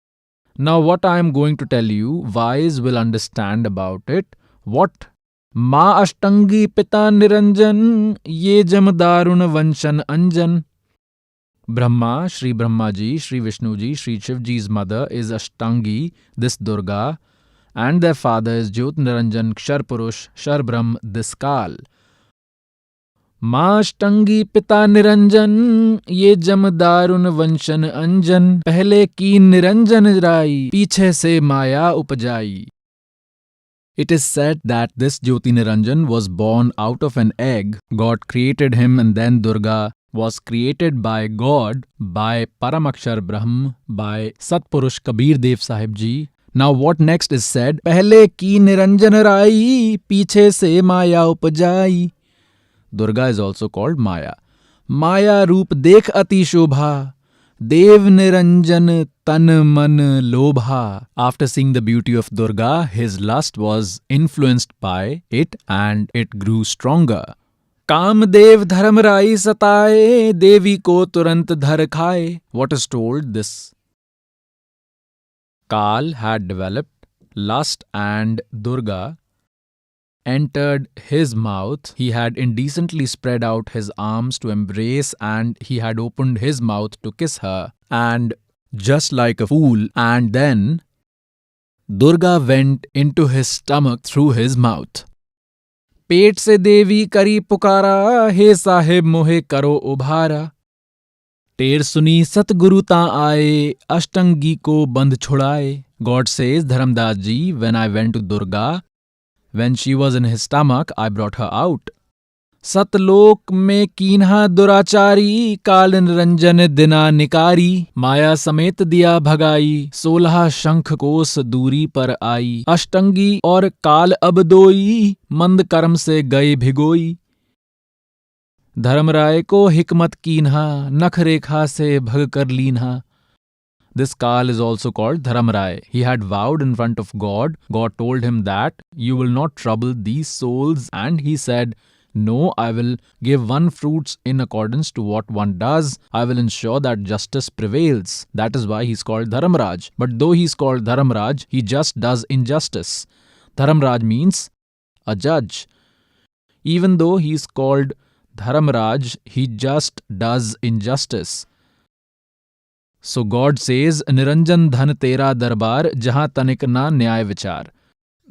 Now what I am going to tell you, wise will understand about it. What? माँ अष्टंगी पिता निरंजन, ये जम दारुण वंशन अंजन. Brahma, Sri Brahma Ji, Sri Vishnu Ji, Sri Shiv Ji's mother is Ashtangi, this Durga, and their father is Jyot Niranjan Kshar Purush, Shar Brahm, this Kal. माँ अष्टंगी पिता निरंजन, ये जम दारुण वंशन अंजन. पहले की निरंजन राई, पीछे से माया उपजाई. It is said that this Jyoti Niranjan was born out of an egg. God created him, and then Durga was created by God, by Paramakshar Brahm, by Satpurush Kabir Dev Sahib Ji. Now what next is said? पहले की निरंजन राई, पीछे से माया उपजाई. Durga is also called Maya. Maya रूप देख अति शोभा, देव Niranjan tan man lobha. After seeing the beauty of Durga, his lust was influenced by it and it grew stronger. Kamadeva धर्मराई सताए, देवी को तुरंत धर खाए. What is told? This Kal had developed lust and Durga entered his mouth. He had indecently spread out his arms to embrace, and he had opened his mouth to kiss her. And just like a fool, and then Durga went into his stomach through his mouth. पेट से देवी करी पुकारा, हे साहेब मोहे करो उभारा। टेर सुनी सतगुरु ता आए, अष्टंगी को बंद छुड़ाए। God says, Dharamdas ji, when I went to Durga, when she was in his stomach, I brought her out. सतलोक में कीन्हा दुराचारी, काल निरंजन दिना निकारी। माया समेत दिया भगाई, 16 शंख कोस दूरी पर आई। अष्टंगी और काल अब दोई, मंद कर्म से गए भिगोई। धर्मराय को हिकमत कीन्हा, नख रेखा से भग कर लीन्हा। This Kal is also called Dharamrai. He had vowed in front of God. God told him that you will not trouble these souls, and he said, no, I will give one fruits in accordance to what one does. I will ensure that justice prevails. That is why he's called Dharamraj. But though he's called Dharamraj, he just does injustice. Dharamraj means a judge. Even though he's called Dharamraj, he just does injustice. So God says, Niranjan dhan tera darbar, jahan tanik na nyay vichar.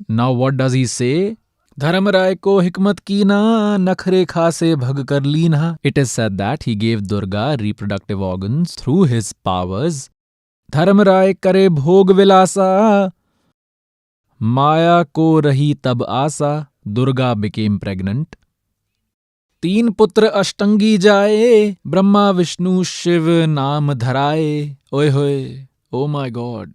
Now what does he say? Dharamrai ko hikmat keena, nakh rekha se bhag kar leena. It is said that he gave Durga reproductive organs through his powers. Dharamrai kare bhog vilasa, maya ko rahi tab asa. Durga became pregnant. 3 पुत्र अष्टंगी जाए, ब्रह्मा विष्णु शिव नाम धराए। ओए होए, oh my God.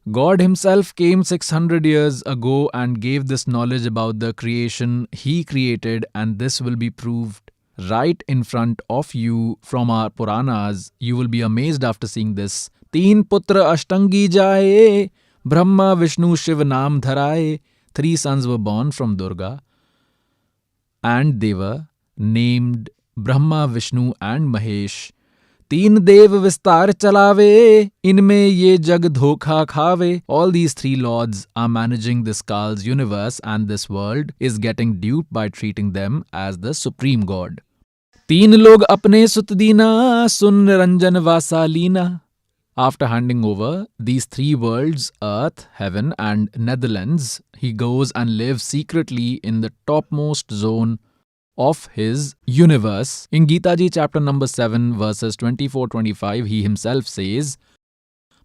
God himself came 600 years ago and gave this knowledge about the creation he created, and this will be proved right in front of you from our Puranas. You will be amazed after seeing this. 3 पुत्र अष्टंगी जाए, ब्रह्मा विष्णु शिव नाम धराए. 3 sons were born from Durga. And they were named Brahma, Vishnu and Mahesh. 3 देव विस्तार चलावे, इनमें ये जग धोखा खावे. All these 3 lords are managing this Kal's universe, and this world is getting duped by treating them as the supreme God. 3 लोग अपने सुत दीना, सुन निरंजन वासा Leena. After handing over these 3 worlds, earth, heaven and Netherlands, he goes and lives secretly in the topmost zone of his universe. In Gita Ji chapter number 7 verses 24-25, he himself says,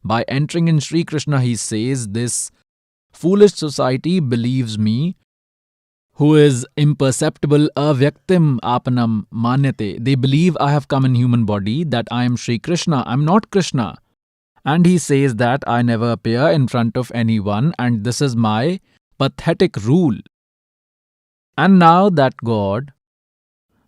by entering in Sri Krishna, he says, this foolish society believes me, who is imperceptible, avyaktim apanam manyate. They believe I have come in human body, that I am Sri Krishna. I am not Krishna. And he says that I never appear in front of anyone, and this is my pathetic rule. And now that God,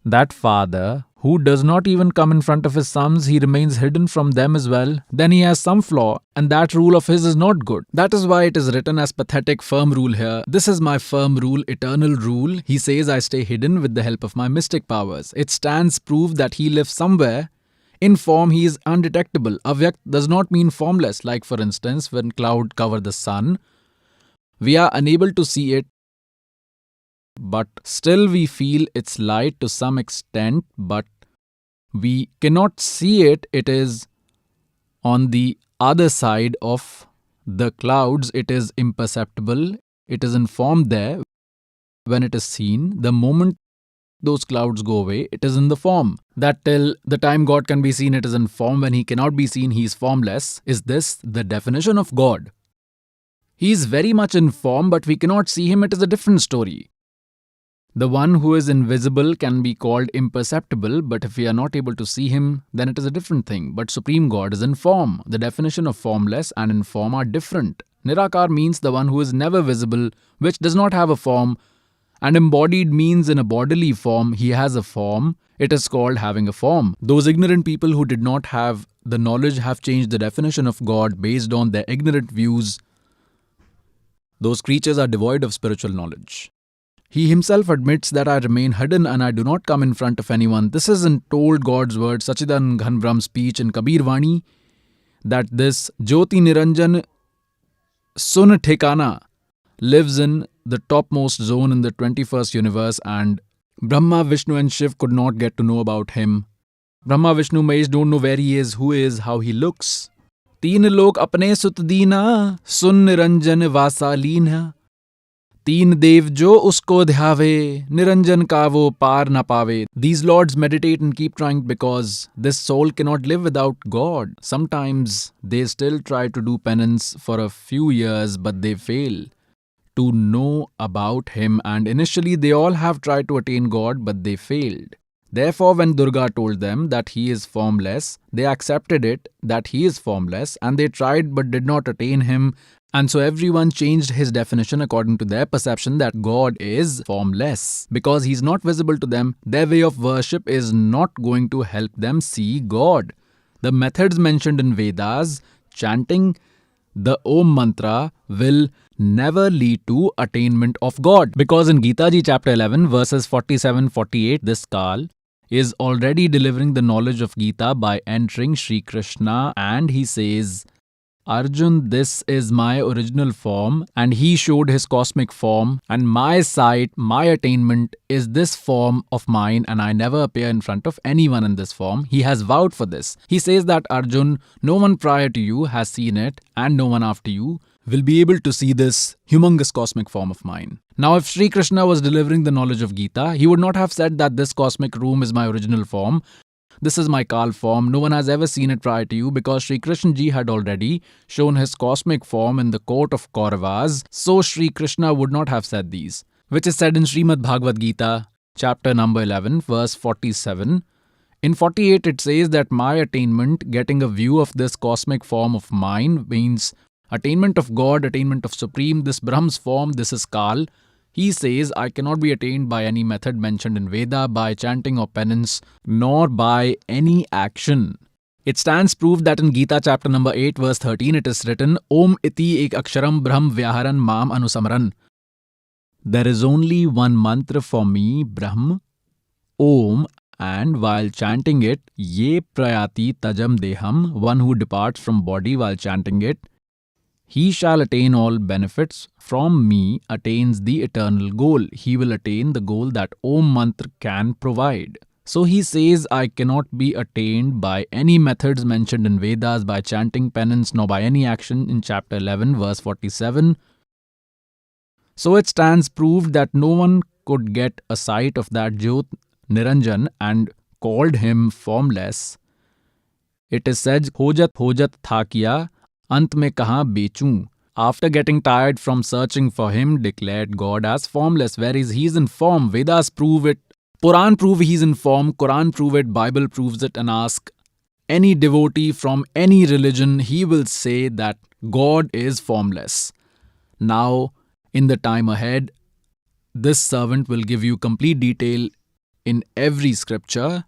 that Father, who does not even come in front of his sons, he remains hidden from them as well, then he has some flaw, and that rule of his is not good. That is why it is written as pathetic, firm rule here. This is my firm rule, eternal rule. He says I stay hidden with the help of my mystic powers. It stands proof that he lives somewhere. In form, he is undetectable. Avyakt does not mean formless. Like for instance, when cloud cover the sun, we are unable to see it, but still we feel its light to some extent, but we cannot see it. It is on the other side of the clouds. It is imperceptible. It is in form there. When it is seen, the moment those clouds go away, it is in the form. That till the time God can be seen, it is in form. When he cannot be seen, he is formless. Is this the definition of God? He is very much in form, but we cannot see him. It is a different story. The one who is invisible can be called imperceptible, but if we are not able to see him, then it is a different thing. But Supreme God is in form. The definition of formless and in form are different. Nirakar means the one who is never visible, which does not have a form. And embodied means in a bodily form, he has a form. It is called having a form. Those ignorant people who did not have the knowledge have changed the definition of God based on their ignorant views. Those creatures are devoid of spiritual knowledge. He himself admits that I remain hidden and I do not come in front of anyone. This is in told God's word, Sachidan Ghan Brahm speech in Kabir Vani, that this Jyoti Niranjan Sun Thekana lives in the topmost zone in the 21st universe, and Brahma, Vishnu and Shiv could not get to know about him. Brahma, Vishnu, Mahesh don't know where he is, who he is, how he looks. तीन लोक अपने सुत दीना, सुन निरंजन वासा लीना. तीन देव जो उसको ध्यावे, निरंजन का वो पार न पावे. These lords meditate and keep trying because this soul cannot live without God. Sometimes they still try to do penance for a few years, but they fail to know about Him, and initially they all have tried to attain God, but they failed. Therefore, when Durga told them that He is formless, they accepted it that He is formless, and they tried but did not attain Him. And so everyone changed his definition according to their perception that God is formless. Because He's not visible to them, their way of worship is not going to help them see God. The methods mentioned in Vedas, chanting the Om mantra, will never lead to attainment of God. Because in Gita Ji chapter 11 verses 47-48, this Kal is already delivering the knowledge of Gita by entering Sri Krishna, and he says, Arjun, this is my original form, and he showed his cosmic form, and my sight, my attainment is this form of mine, and I never appear in front of anyone in this form. He has vowed for this. He says that, Arjun, no one prior to you has seen it, and no one after you will be able to see this humongous cosmic form of mine. Now, if Sri Krishna was delivering the knowledge of Gita, he would not have said that this cosmic room is my original form. This is my Kal form. No one has ever seen it prior to you, because Sri Krishna Ji had already shown his cosmic form in the court of Kauravas. So Sri Krishna would not have said these, which is said in Srimad Bhagavad Gita, chapter number 11, verse 47. In 48, it says that my attainment, getting a view of this cosmic form of mine, means attainment of God, attainment of Supreme, this Brahm's form, this is Kal. He says, I cannot be attained by any method mentioned in Veda, by chanting or penance, nor by any action. It stands proof that in Gita chapter number 8 verse 13 it is written, Om iti ek aksharam brahm vyaharan mam anusamran. There is only one mantra for me, Brahm, Om, and while chanting it, ye prayati tajam deham, one who departs from body while chanting it, he shall attain all benefits from me, attains the eternal goal. He will attain the goal that Om Mantra can provide. So he says, I cannot be attained by any methods mentioned in Vedas, by chanting penance, nor by any action in chapter 11, verse 47. So it stands proved that no one could get a sight of that Jyot Niranjan and called him formless. It is said, Hojat thakiya, Ant mein kahan bechun. After getting tired from searching for him, declared God as formless, whereas he is in form. Vedas prove it, Puran prove he is in form, Quran prove it, Bible proves it, and ask any devotee from any religion, he will say that God is formless. Now, in the time ahead, this servant will give you complete detail in every scripture.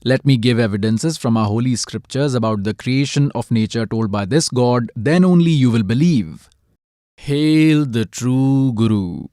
Let me give evidences from our holy scriptures about the creation of nature told by this God, then only you will believe. Hail the true Guru.